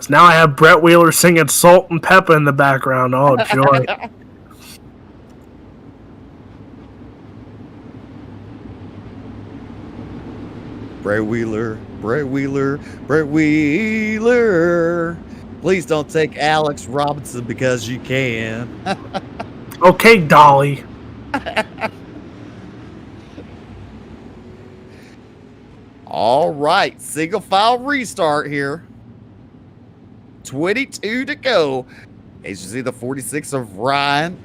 So now I have Brett Wheeler singing Salt and Pepper in the background. Oh, joy. Brett Wheeler, Brett Wheeler, Brett Wheeler. Please don't take Alex Robinson because you can. Okay, Dolly. All right, single file restart here. 22 to go. As you see the 46 of Ryan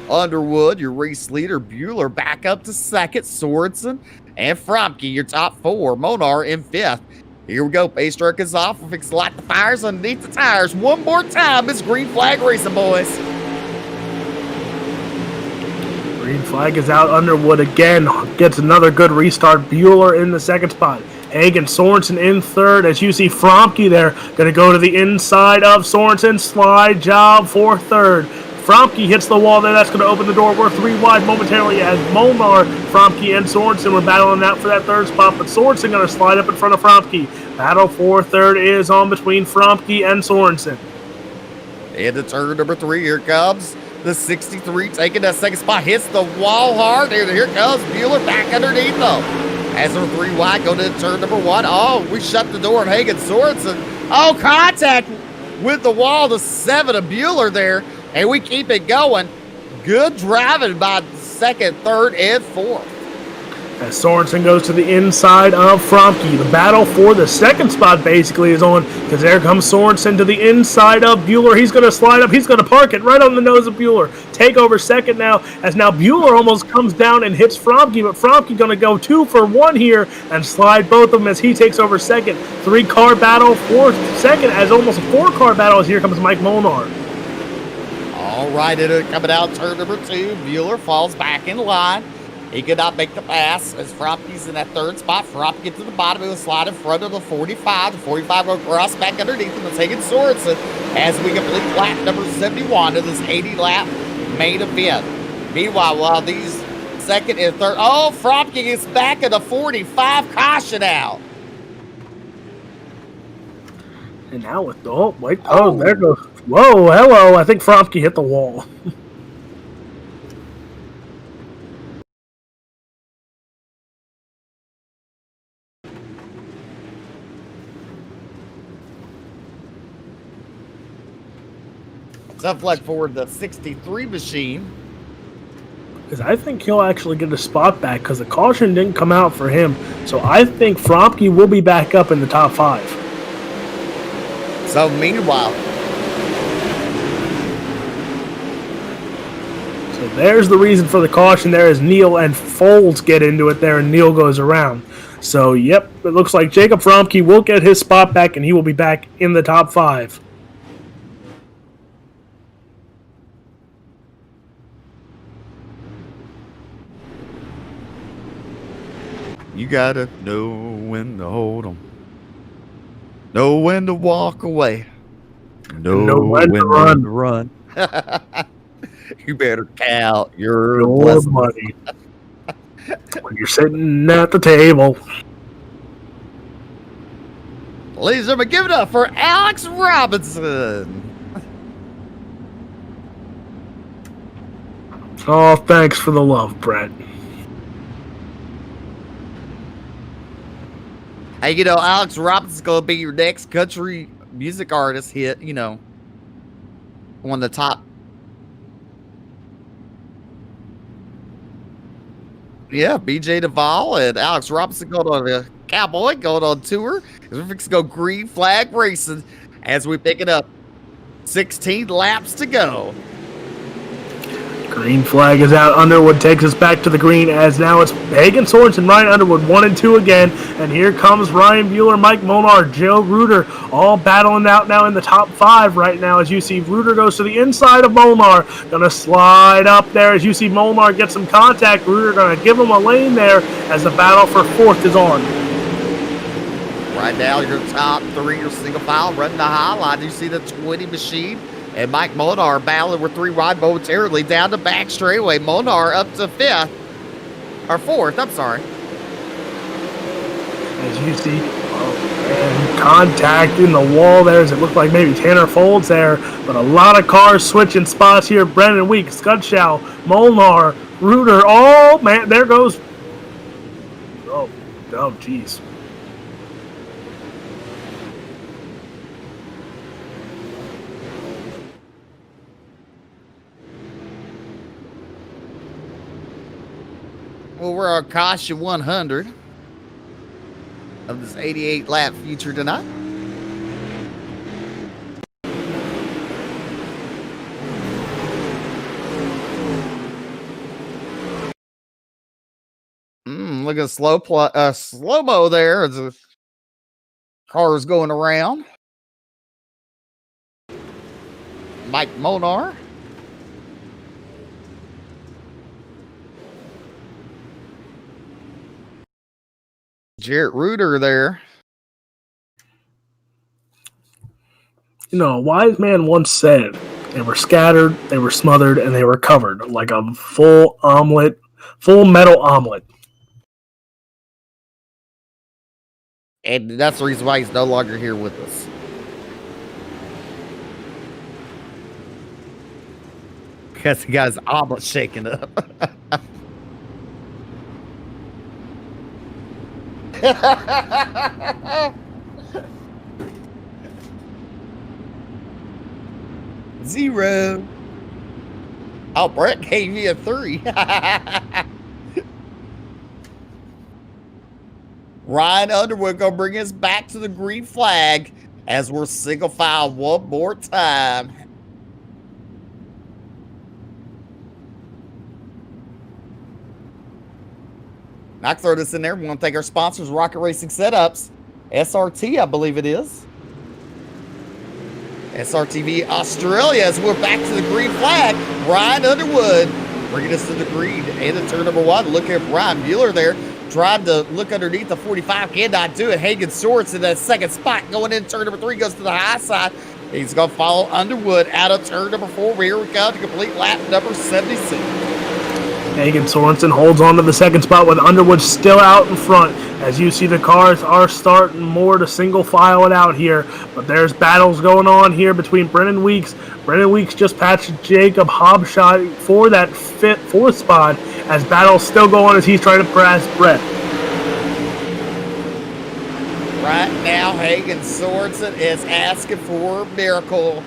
Underwood, your race leader. Bueller back up to second. Sorensen and Fromke, your top 4. Monar in 5th. Here we go. Pace truck is off. We'll fix light the fires underneath the tires. One more time. It's green flag racing, boys. Green flag is out. Underwood again gets another good restart. Bueller in the second spot. Hagen, Sorensen in third. As you see Fromke there, going to go to the inside of Sorensen. Slide job for third. Fromke hits the wall there. That's going to open the door. We're 3 wide momentarily as Molnar, Fromke, and Sorensen were battling out for that third spot. But Sorensen going to slide up in front of Fromke. Battle for third is on between Fromke and Sorensen. Into turn number 3. Here comes the 63 taking that second spot. Hits the wall hard. And here comes Bueller back underneath them. As we're 3 wide, go to turn number 1. Oh, we shut the door on Hagen Sorensen. Oh, contact with the wall, the 7 of Bueller there. And we keep it going. Good driving by second, third, and fourth. As Sorensen goes to the inside of Fromke. The battle for the second spot basically is on because there comes Sorensen to the inside of Bueller. He's going to slide up. He's going to park it right on the nose of Bueller. Take over second now as now Bueller almost comes down and hits Fromke, but Fromke going to go 2 for 1 here and slide both of them as he takes over second. 3-car battle for second as almost a 4-car battle as here comes Mike Molnar. All right, coming out turn number 2. Bueller falls back in line. He could not make the pass as Fromke's in that third spot. Fromke gets to the bottom. He will slide in front of the 45. The 45 will cross back underneath him. It's Hagen Sorensen as we complete lap number 71 of this 80-lap main event. Meanwhile, while these second and third... Oh, Fromke gets back in the 45. Caution out. And now with the... Oh, wait. Oh, there goes... Whoa, hello. I think Fromke hit the wall. Tough luck for the 63 machine. Because I think he'll actually get a spot back because the caution didn't come out for him. So I think Fromke will be back up in the top 5. So meanwhile, So there's the reason for the caution there as Neil and Foles get into it there, and Neil goes around. So, yep, it looks like Jacob Fromke will get his spot back, and he will be back in the top 5. You gotta know when to hold 'em, know when to walk away, know when to run. You better count your blessings. Money when you're sitting at the table. Ladies and gentlemen, give it up for Alex Robinson. Oh, thanks for the love, Brett. Hey, you know, Alex Robinson's going to be your next country music artist hit, you know, one of the top. Yeah, BJ Duvall and Alex Robinson going on the Cowboy, going on tour. We're fixing to go green flag racing as we pick it up. 16 laps to go. Green flag is out. Underwood takes us back to the green as now it's Hagen Sorensen, Ryan Underwood 1 and 2 again. And here comes Ryan Bueller, Mike Molnar, Joe Reuter, all battling out now in the top 5 right now as you see Reuter goes to the inside of Molnar. Gonna slide up there as you see Molnar get some contact. Reuter gonna give him a lane there as the battle for 4th is on. Right now, your top 3 are single file running the high line. You see the 20 machine. And Mike Molnar battling with 3 wide momentarily down the back straightaway. Molnar up to 5th. Or 4th, I'm sorry. As you see, and contact in the wall there as it looked like maybe Tanner Folds there. But a lot of cars switching spots here. Brendan Weeks, Scudshaw, Molnar, Reuter. Oh, man, there goes. Oh, jeez. Well, we're on caution 100 of this 88 lap feature tonight. Look at slow-mo there as the car is going around. Mike Molnar. Jarrett Reuter there. You know, a wise man once said, they were scattered, they were smothered, and they were covered like a full metal omelet. And that's the reason why he's no longer here with us. Because he got his omelet shaken up. Zero. Oh, Brett gave me a 3. Ryan Underwood gonna bring us back to the green flag as we're single file one more time. I can throw this in there. We want to thank our sponsors, Rocket Racing Setups, SRT, I believe it is. SRTV Australia, as we're back to the green flag. Ryan Underwood bringing us to the green and the turn number 1. Look at Ryan Bueller there, trying to look underneath the 45, cannot do it. Hagen Sorensen in that second spot, going in turn number 3, goes to the high side. He's going to follow Underwood out of turn number 4. Here we go to complete lap number 76. Hagen Sorensen holds on to the second spot with Underwood still out in front. As you see, the cars are starting more to single file it out here. But there's battles going on here between Brendan Weeks. Brendan Weeks just patched Jacob Hobshot for that 4th spot as battles still go on as he's trying to press Brett. Right now, Hagen Sorensen is asking for a miracle.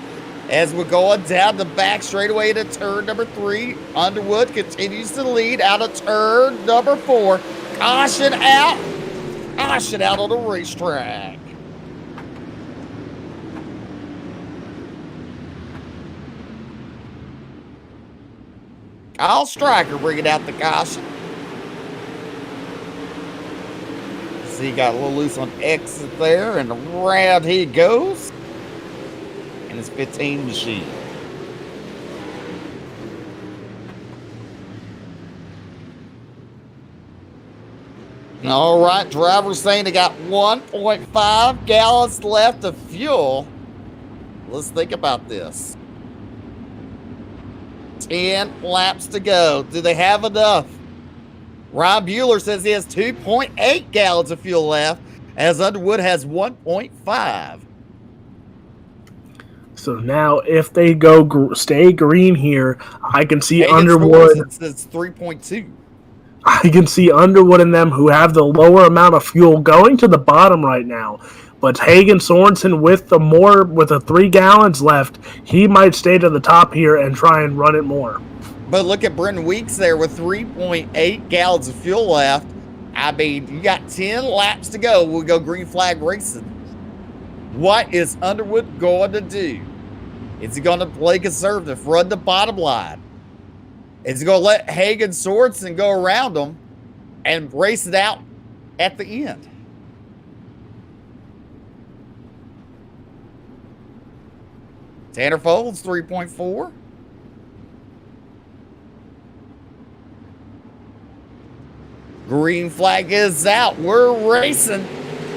As we're going down the back straightaway to turn number 3, Underwood continues to lead out of turn number 4. Caution out on the racetrack. Kyle Stryker bringing out the caution. See, he got a little loose on exit there, and around he goes. And his 15 machine. All right, driver's saying they got 1.5 gallons left of fuel. Let's think about this. 10 laps to go. Do they have enough? Ryan Bueller says he has 2.8 gallons of fuel left, as Underwood has 1.5. So now, if they go stay green here, I can see Hagen Underwood. It says 3.2. I can see Underwood and them, who have the lower amount of fuel, going to the bottom right now. But Hagen Sorensen with the 3 gallons left, he might stay to the top here and try and run it more. But look at Brendan Weeks there with 3.8 gallons of fuel left. I mean, you got 10 laps to go. We'll go green flag racing. What is Underwood going to do? Is he going to play conservative, run the bottom line? Is he going to let Hagen Sorensen go around him and race it out at the end? Tanner Folds, 3.4. Green flag is out. We're racing.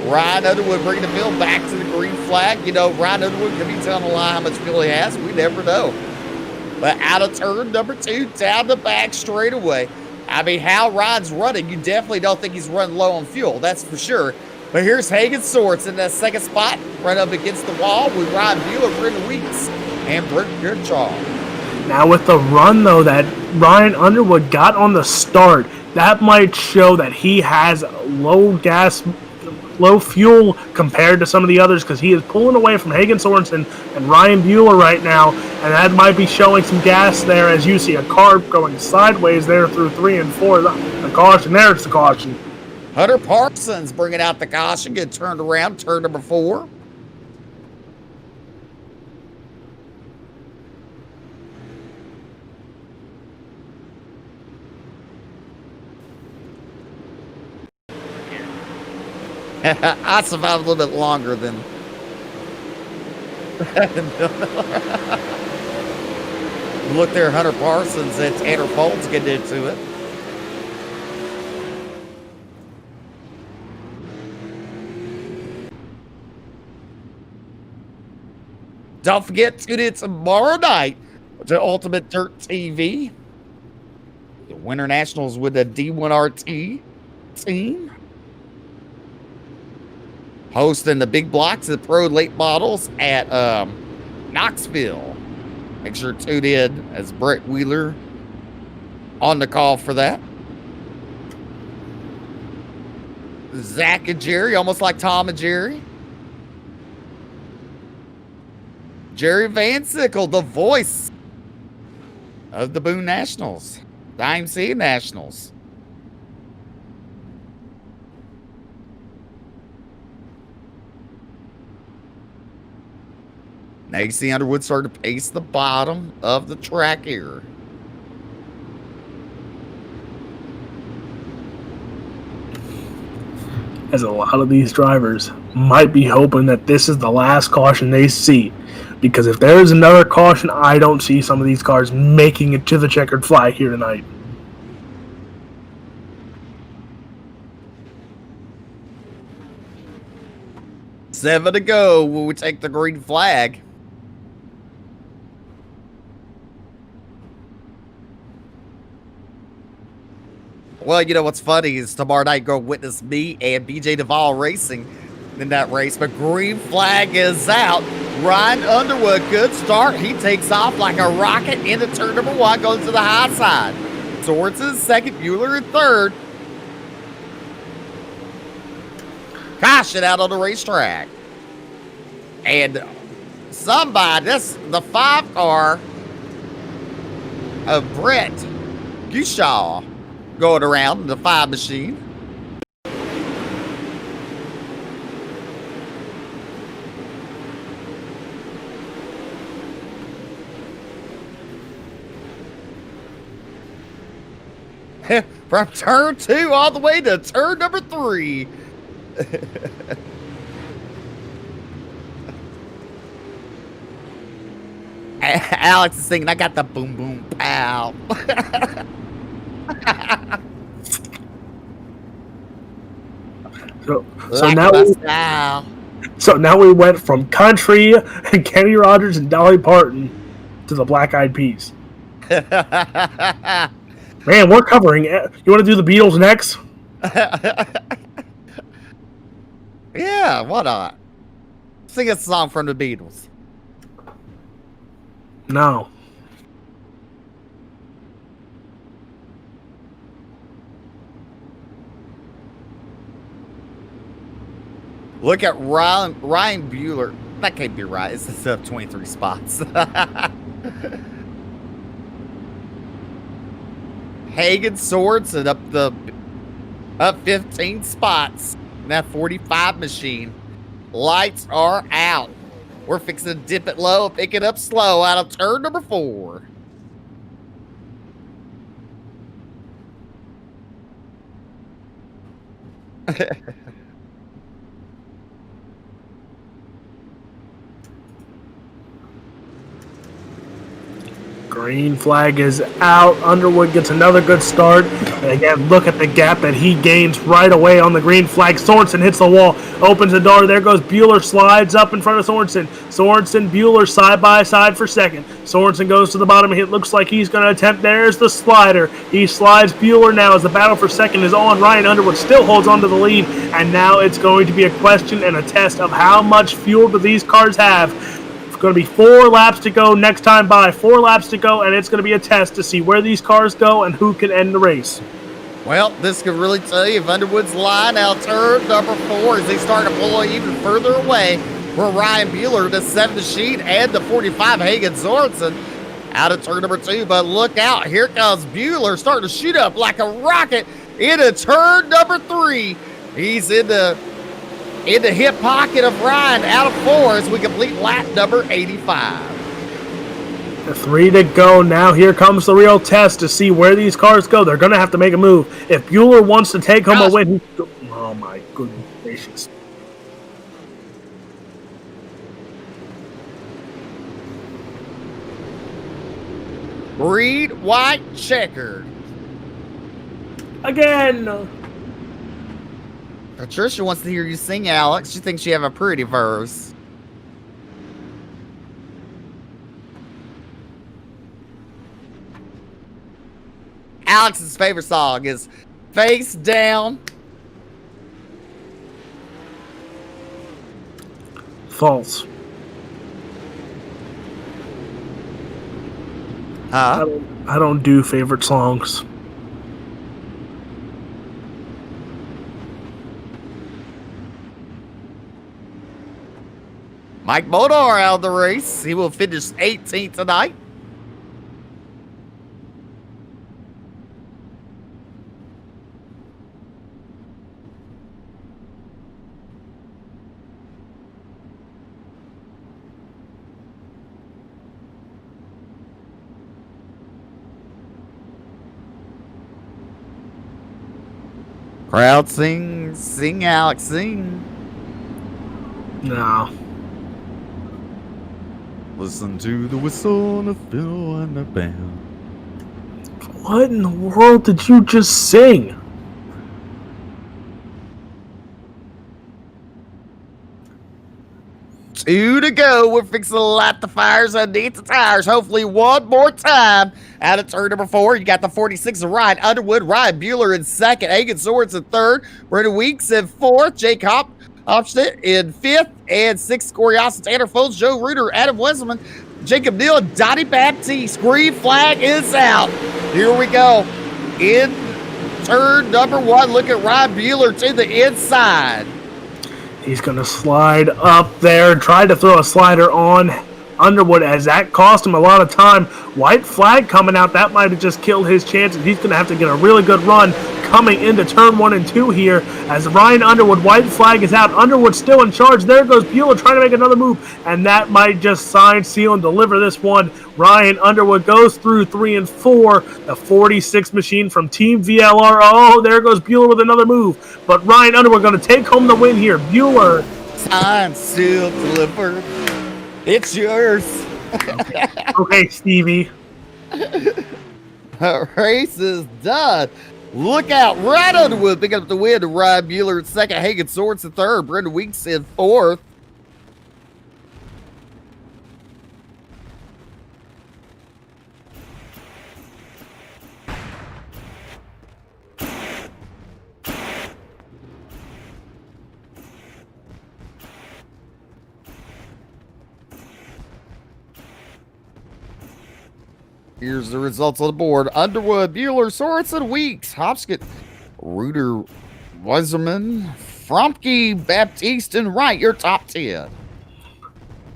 Ryan Underwood bringing the field back to the green flag. You know, Ryan Underwood could be telling a lie how much fuel he has. We never know. But out of turn number 2, down the back straightaway. I mean, how Ryan's running, you definitely don't think he's running low on fuel. That's for sure. But here's Hagen Sorensen in that second spot, right up against the wall with Ryan Bueller, Brendan Weeks, and Brent Goodchaw. Now with the run, though, that Ryan Underwood got on the start, that might show that he has low fuel compared to some of the others, because he is pulling away from Hagen Sorensen and Ryan Bueller right now, and that might be showing some gas there, as you see a car going sideways there through 3 and 4. The caution, there's the caution. Hunter Parsons bringing out the caution, get turned around, turn number 4. I survived a little bit longer than look there, Hunter Parsons and Tanner Folds getting into it. Don't forget, tune in tomorrow night to Ultimate Dirt TV. The Winter Nationals with the D1RT team. Hosting the big blocks of the Pro Late Models at Knoxville. Make sure to tune in as Brett Wheeler on the call for that. Zach and Jerry, almost like Tom and Jerry. Jerry Van Sickle, the voice of the Boone Nationals, the IMC Nationals. Now you see Underwood starting to pace the bottom of the track here. As a lot of these drivers might be hoping that this is the last caution they see. Because if there is another caution, I don't see some of these cars making it to the checkered flag here tonight. Seven to go when we take the green flag. Well, you know what's funny is tomorrow night go witness me and BJ Duvall racing in that race, but green flag is out. Ryan Underwood, good start. He takes off like a rocket into turn number 1, goes to the high side. Sorensen second, Bueller in third. Caution out on the racetrack. And somebody, that's the 5 car of Brett Goodchaw going around in the 5 machine. From turn 2 all the way to turn number 3. Alex is singing, I got the boom boom pow. So now we went from country and Kenny Rogers and Dolly Parton to the Black Eyed Peas. Man, we're covering it. You want to do the Beatles next? Yeah, why not? Sing a song from the Beatles. No. Look at Ryan Bueller. That can't be right. It's up 23 spots. Hagen Sorensen up 15 spots in that 45 machine. Lights are out. We're fixing to dip it low, pick it up slow out of turn number 4. Green flag is out. Underwood gets another good start. And again, look at the gap that he gains right away on the green flag. Sorensen hits the wall, opens the door. There goes Bueller, slides up in front of Sorensen. Sorensen, Bueller side by side for second. Sorensen goes to the bottom. It looks like he's going to attempt. There's the slider. He slides Bueller now as the battle for second is on. Ryan Underwood still holds on to the lead. And now it's going to be a question and a test of how much fuel do these cars have. It's going to be 4 laps to go next time by. 4 laps to go, and it's going to be a test to see where these cars go and who can end the race. Well, this could really tell you if Underwood's line out turn number 4 as they start to pull even further away for Ryan Bueller, the 7 machine, and the 45 Hagen Sorensen out of turn number 2. But look out, here comes Bueller starting to shoot up like a rocket into turn number 3. He's in the hip pocket of Ryan out of 4 as we complete lap number 85. 3 to go now. Here comes the real test to see where these cars go. They're going to have to make a move. If Bueller wants to take home a win, oh my goodness gracious. Reed White checkered. Again. Patricia wants to hear you sing, Alex. She thinks you have a pretty verse. Alex's favorite song is Face Down. False. Huh? I don't do favorite songs. Mike Bodar out of the race. He will finish 18th tonight. Crowd sing, sing, Alex, sing. No. Listen to the whistle and the fiddle and the band. What in the world did you just sing? Two to go. We're fixing to light the fires underneath the tires. Hopefully one more time. Out of turn number 4, you got the 46 of Ryan Underwood, Ryan Bueller in second, Hagen Sorensen in third, Brendan Weeks in fourth, Jake Hopstead in 5th, and 6th, Corey Austin, Tanner Folds, Joe Reuter, Adam Weselman, Jacob Neal, and Donnie Baptiste. Green flag is out. Here we go. In turn number 1, look at Ryan Bueller to the inside. He's going to slide up there, try to throw a slider on Underwood as that cost him a lot of time. White flag coming out. That might have just killed his chances. He's going to have to get a really good run. coming into turn 1 and 2 here as Ryan Underwood, white flag is out. Underwood still in charge. There goes Bueller trying to make another move, and that might just sign, seal, and deliver this one. Ryan Underwood goes through 3 and 4. The 46 machine from Team VLR. Oh, there goes Bueller with another move. But Ryan Underwood going to take home the win here. Bueller. Sign, seal, deliver. It's yours. Okay, Stevie. Race is done. Look out. Ryan Underwood picking up the win to Ryan Bueller in second. Hagen Swords in third. Brendan Weeks in fourth. Here's the results on the board. Underwood, Bueller, Sorensen, Weeks, Hopskett, Reuter, Weiserman, Fromke, Baptiste, and Wright, your top 10.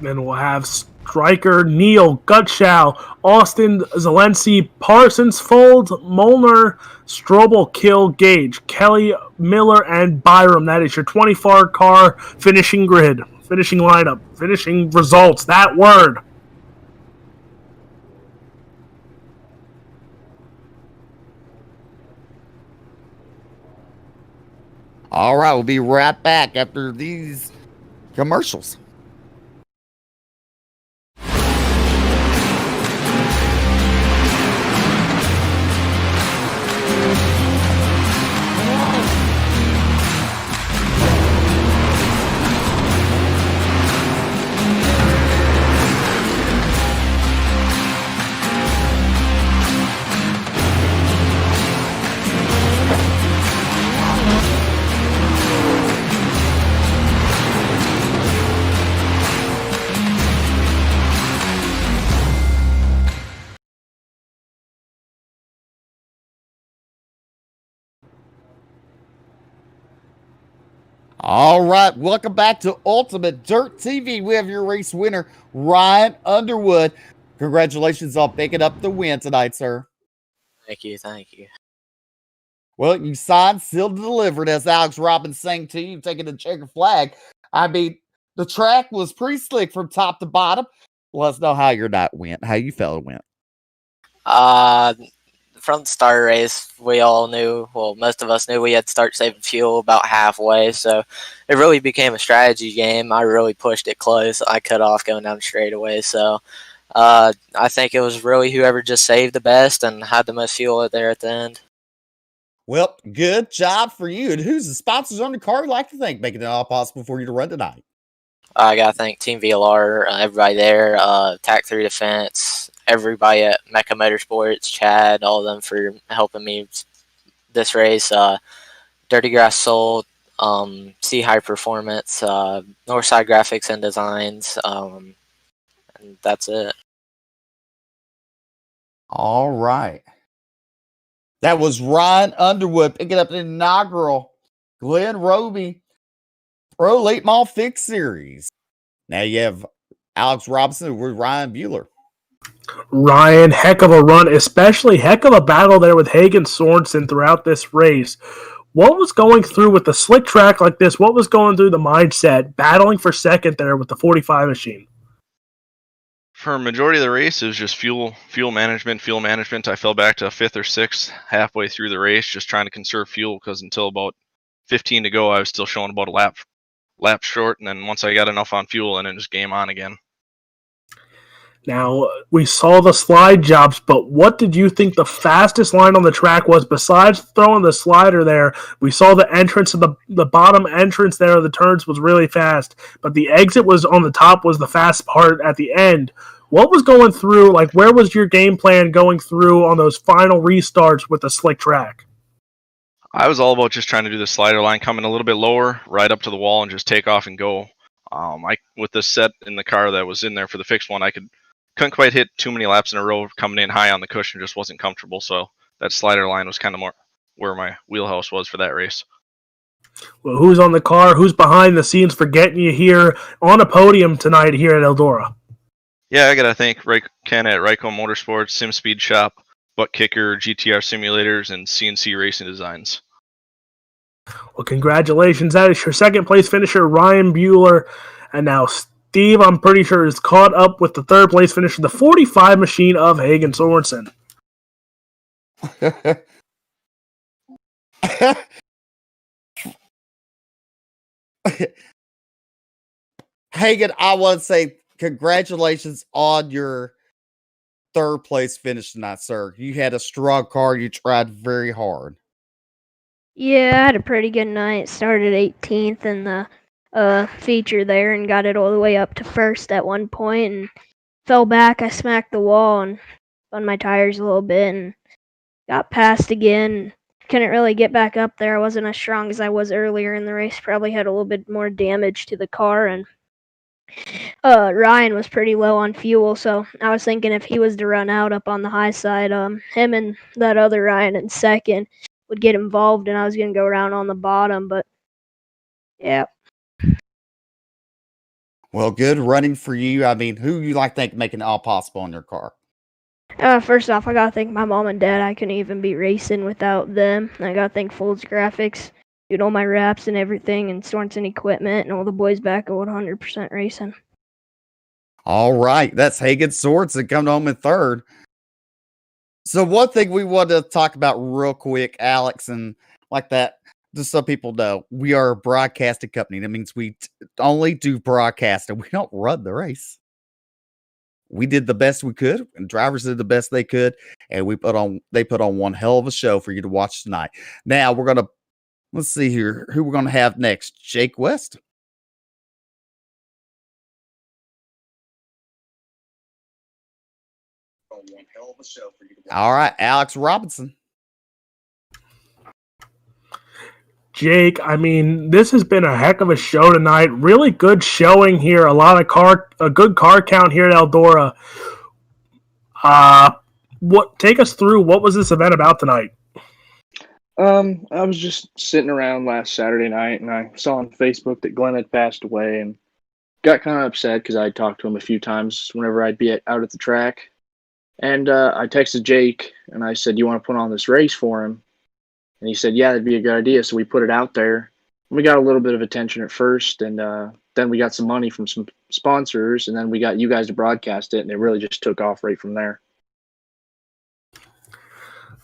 Then we'll have Stryker, Neal, Gutschow, Austin, Zelensky, Parsons, Fold, Molnar, Strobel, Kill, Gage, Kelly, Miller, and Byram. That is your 24-car finishing grid, finishing lineup, finishing results. That word. All right, we'll be right back after these commercials. All right, welcome back to Ultimate Dirt TV. We have your race winner, Ryan Underwood. Congratulations on picking up the win tonight, sir. Thank you, thank you. Well, you signed, sealed, and delivered, as Alex Robbins saying to you, taking the checker flag. I mean, the track was pretty slick from top to bottom. Let us know how your night went, how you felt it went. From the start race, we all knew, well, most of us knew we had to start saving fuel about halfway, so it really became a strategy game. I really pushed it close. I cut off going down the straightaway, so I think it was really whoever just saved the best and had the most fuel there at the end. Well, good job for you. And who's the sponsors on the car you'd like to thank, making it all possible for you to run tonight? I got to thank Team VLR, everybody there, TAC 3 Defense, everybody at Mecca Motorsports, Chad, all of them for helping me this race. Dirty Grass Soul, C High Performance, Northside Graphics and Designs, and that's it. All right. That was Ryan Underwood picking up the inaugural Glenn Robey Pro Late Model Fix Series. Now you have Alex Robinson with Ryan Bueller. Ryan, heck of a run, especially heck of a battle there with Hagen Sorensen throughout this race. What was going through with the slick track like this? What was going through the mindset, battling for second there with the 45 machine? For a majority of the race, it was just fuel management. I fell back to 5th or 6th halfway through the race, just trying to conserve fuel because until about 15 to go, I was still showing about a lap short. And then once I got enough on fuel, and then just game on again. Now, we saw the slide jobs, but what did you think the fastest line on the track was besides throwing the slider there? We saw the entrance of the bottom entrance there of the turns was really fast, but the exit was on the top was the fast part at the end. What was going through, like where was your game plan going through on those final restarts with the slick track? I was all about just trying to do the slider line, coming a little bit lower, right up to the wall, and just take off and go. With the set in the car that was in there for the fixed one, couldn't quite hit too many laps in a row coming in high on the cushion, just wasn't comfortable. So that slider line was kind of more where my wheelhouse was for that race. Well, who's on the car? Who's behind the scenes for getting you here on a podium tonight here at Eldora? Yeah, I got to thank Ken at Ryco Motorsports, SimSpeed Shop, Butt Kicker, GTR Simulators, and CNC Racing Designs. Well, congratulations. That is your second place finisher, Ryan Bueller. And now Steve, I'm pretty sure, is caught up with the third place finisher, the 45 machine of Hagen Sorensen. Hagen, I want to say congratulations on your third place finish tonight, sir. You had a strong car. You tried very hard. Yeah, I had a pretty good night. Started 18th in the feature there and got it all the way up to first at one point and fell back. I smacked the wall and spun my tires a little bit and got passed again. Couldn't really get back up there. I wasn't as strong as I was earlier in the race. Probably had a little bit more damage to the car, and Ryan was pretty low on fuel, so I was thinking if he was to run out up on the high side, him and that other Ryan in second would get involved, and I was gonna go around on the bottom, but yeah. Well, good running for you. I mean, who you like think making it all possible in your car? First off, I gotta thank my mom and dad. I couldn't even be racing without them. I gotta thank Folds Graphics, doing all my wraps and everything, and Sorensen Equipment, and all the boys back at 100% Racing. All right, that's Hagen Sorensen coming home in third. So one thing we want to talk about real quick, Alex, and like that, just so people know, we are a broadcasting company. That means we only do broadcasting. We don't run the race. We did the best we could, and drivers did the best they could, and they put on one hell of a show for you to watch tonight. Now let's see here who we're gonna have next. Jake West. All right, Alex Robinson. Jake, I mean, this has been a heck of a show tonight. Really good showing here. A good car count here at Eldora. Take us through, what was this event about tonight? I was just sitting around last Saturday night, and I saw on Facebook that Glenn had passed away, and got kind of upset because I talked to him a few times whenever I'd be out at the track. And I texted Jake, and I said, "You want to put on this race for him?" And he said, "Yeah, that'd be a good idea." So we put it out there. We got a little bit of attention at first, and then we got some money from some sponsors, and then we got you guys to broadcast it, and it really just took off right from there.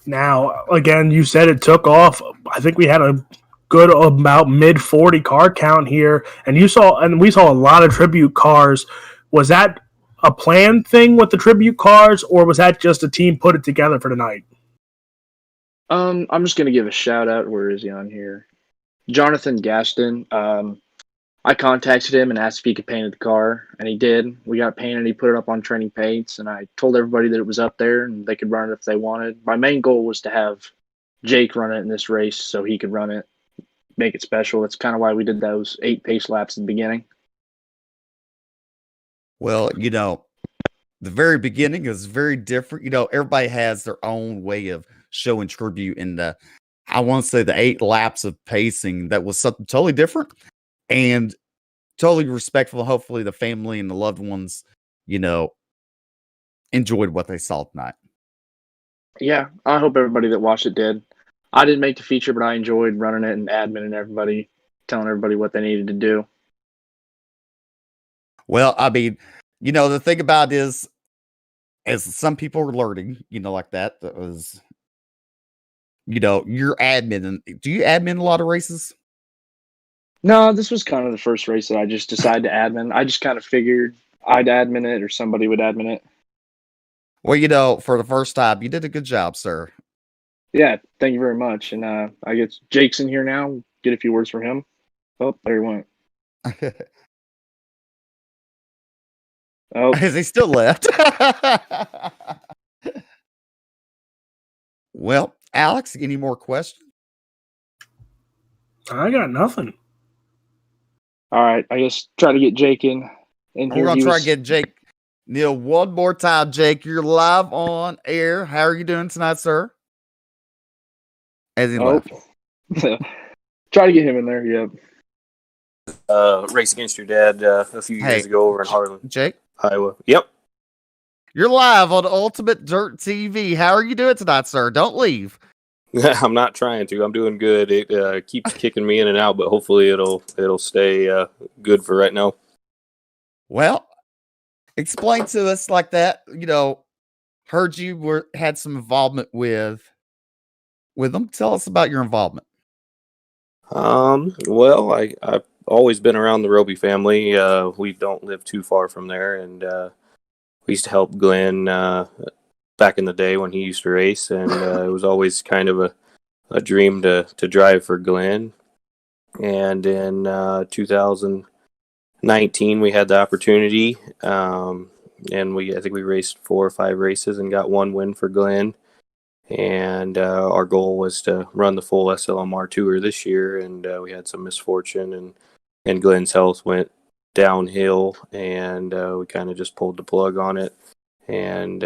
Now, again, you said it took off. I think we had a good about mid-40 car count here, and we saw a lot of tribute cars. Was that a planned thing with the tribute cars, or was that just a team put it together for tonight? I'm just gonna give a shout out. Where is he on here? Jonathan Gaston. I contacted him and asked if he could paint the car, and he did. We got it painted. He put it up on Training Paints, and I told everybody that it was up there and they could run it if they wanted. My main goal was to have Jake run it in this race so he could run it, make it special. That's kind of why we did those 8 pace laps in the beginning. Well, the very beginning is very different. Everybody has their own way of showing tribute in I want to say the 8 laps of pacing. That was something totally different and totally respectful. Hopefully the family and the loved ones, enjoyed what they saw tonight. Yeah, I hope everybody that watched it did. I didn't make the feature, but I enjoyed running it and admin and everybody, telling everybody what they needed to do. Well, I mean, the thing about it is, as some people are learning, like that was, you're admin. Do you admin a lot of races? No, this was kind of the first race that I just decided to admin. I just kind of figured I'd admin it or somebody would admin it. Well, for the first time, you did a good job, sir. Yeah, thank you very much. And I guess Jake's in here now. Get a few words from him. Oh, there he went. Oh, Has he still left? Well, Alex, any more questions? I got nothing. All right, I guess try to get Jake in. We're going to try to get Jake. Neil, one more time, Jake. You're live on air. How are you doing tonight, sir? As he left. Try to get him in there, yep. Race against your dad a few years ago over in Harlan, Jake? Iowa. Yep. You're live on Ultimate Dirt TV. How are you doing tonight, sir? Don't leave. I'm not trying to. I'm doing good. It keeps kicking me in and out, but hopefully it'll stay good for right now. Well, explain to us like that. Heard you had some involvement with them. Tell us about your involvement. Well, I've always been around the Robey family. We don't live too far from there, and we used to help Glenn back in the day when he used to race, and it was always kind of a dream to drive for Glenn. And in 2019, we had the opportunity, and I think we raced 4 or 5 races and got 1 win for Glenn. And our goal was to run the full SLMR tour this year, and we had some misfortune, and Glenn's health went downhill, and we kind of just pulled the plug on it, and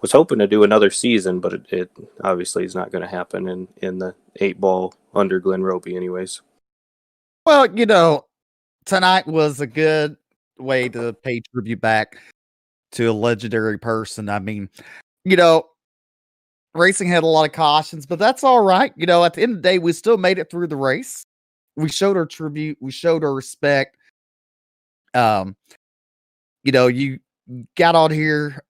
was hoping to do another season, but it obviously is not going to happen in the 8-ball under Glenn Robey anyways. Well, tonight was a good way to pay tribute back to a legendary person. I mean, racing had a lot of cautions, but that's all right. At the end of the day, we still made it through the race. We showed our tribute. We showed our respect. You got on here.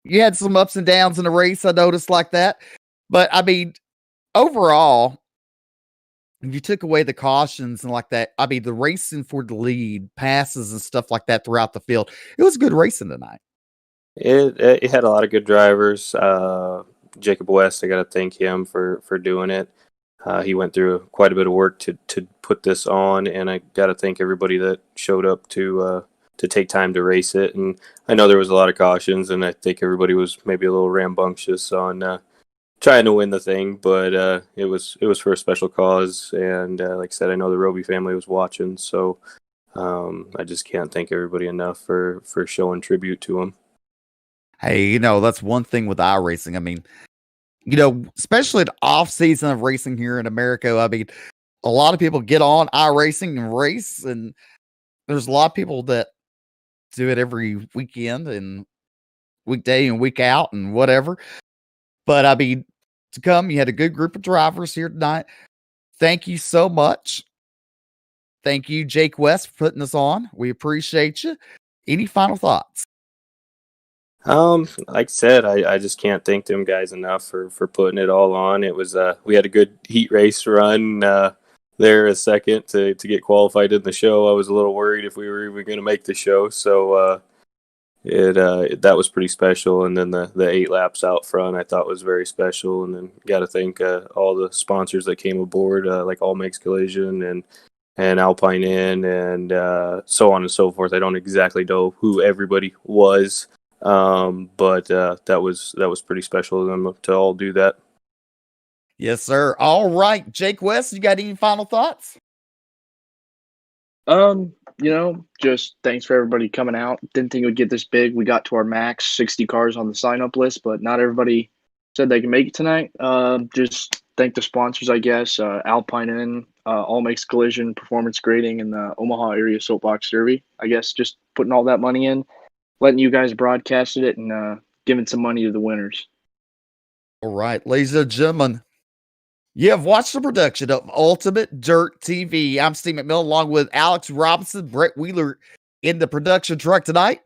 You had some ups and downs in the race, I noticed like that. But, I mean, overall, if you took away the cautions and like that, I mean, the racing for the lead, passes and stuff like that throughout the field, it was good racing tonight. It had a lot of good drivers. Jacob West, I got to thank him for doing it. He went through quite a bit of work to put this on, and I got to thank everybody that showed up to take time to race it. And I know there was a lot of cautions, and I think everybody was maybe a little rambunctious on trying to win the thing, but it was for a special cause. And like I said, I know the Robey family was watching, so I just can't thank everybody enough for showing tribute to them. Hey, that's one thing with iRacing. I mean, especially the off season of racing here in America. I mean, a lot of people get on iRacing and race, and there's a lot of people that do it every weekend and weekday and week out and whatever. But I mean, to come, you had a good group of drivers here tonight. Thank you so much. Thank you, Jake West, for putting us on. We appreciate you. Any final thoughts? Like I said, I just can't thank them guys enough for putting it all on. It was we had a good heat race run there a second to get qualified in the show. I was a little worried if we were even going to make the show, so that was pretty special. And then the 8 laps out front I thought was very special. And then got to thank all the sponsors that came aboard, like All Makes Collision and Alpine Inn and so on and so forth. I don't exactly know who everybody was. But that was pretty special of them to all do that. Yes, sir. All right, Jake West, you got any final thoughts? Just thanks for everybody coming out. Didn't think it would get this big. We got to our max 60 cars on the sign-up list, but not everybody said they can make it tonight. Just thank the sponsors, I guess. Alpine Inn, All Makes Collision, Performance Grading, and the Omaha Area Soapbox Derby. I guess just putting all that money in, letting you guys broadcast it, and giving some money to the winners. All right, ladies and gentlemen, you have watched the production of Ultimate Dirt TV. I'm Steve McMillan, along with Alex Robinson, Brett Wheeler in the production truck tonight.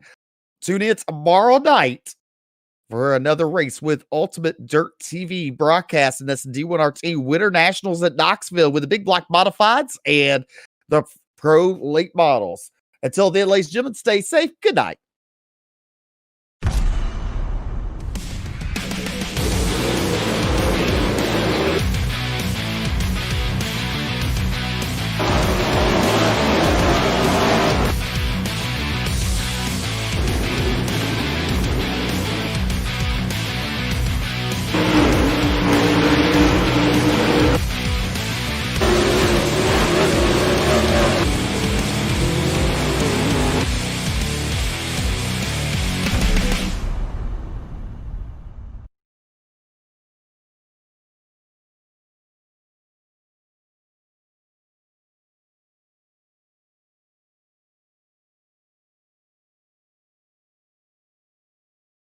Tune in tomorrow night for another race with Ultimate Dirt TV broadcasting. That's D1RT Winter Nationals at Knoxville with the Big Block Modifieds and the Pro Late Models. Until then, ladies and gentlemen, stay safe. Good night.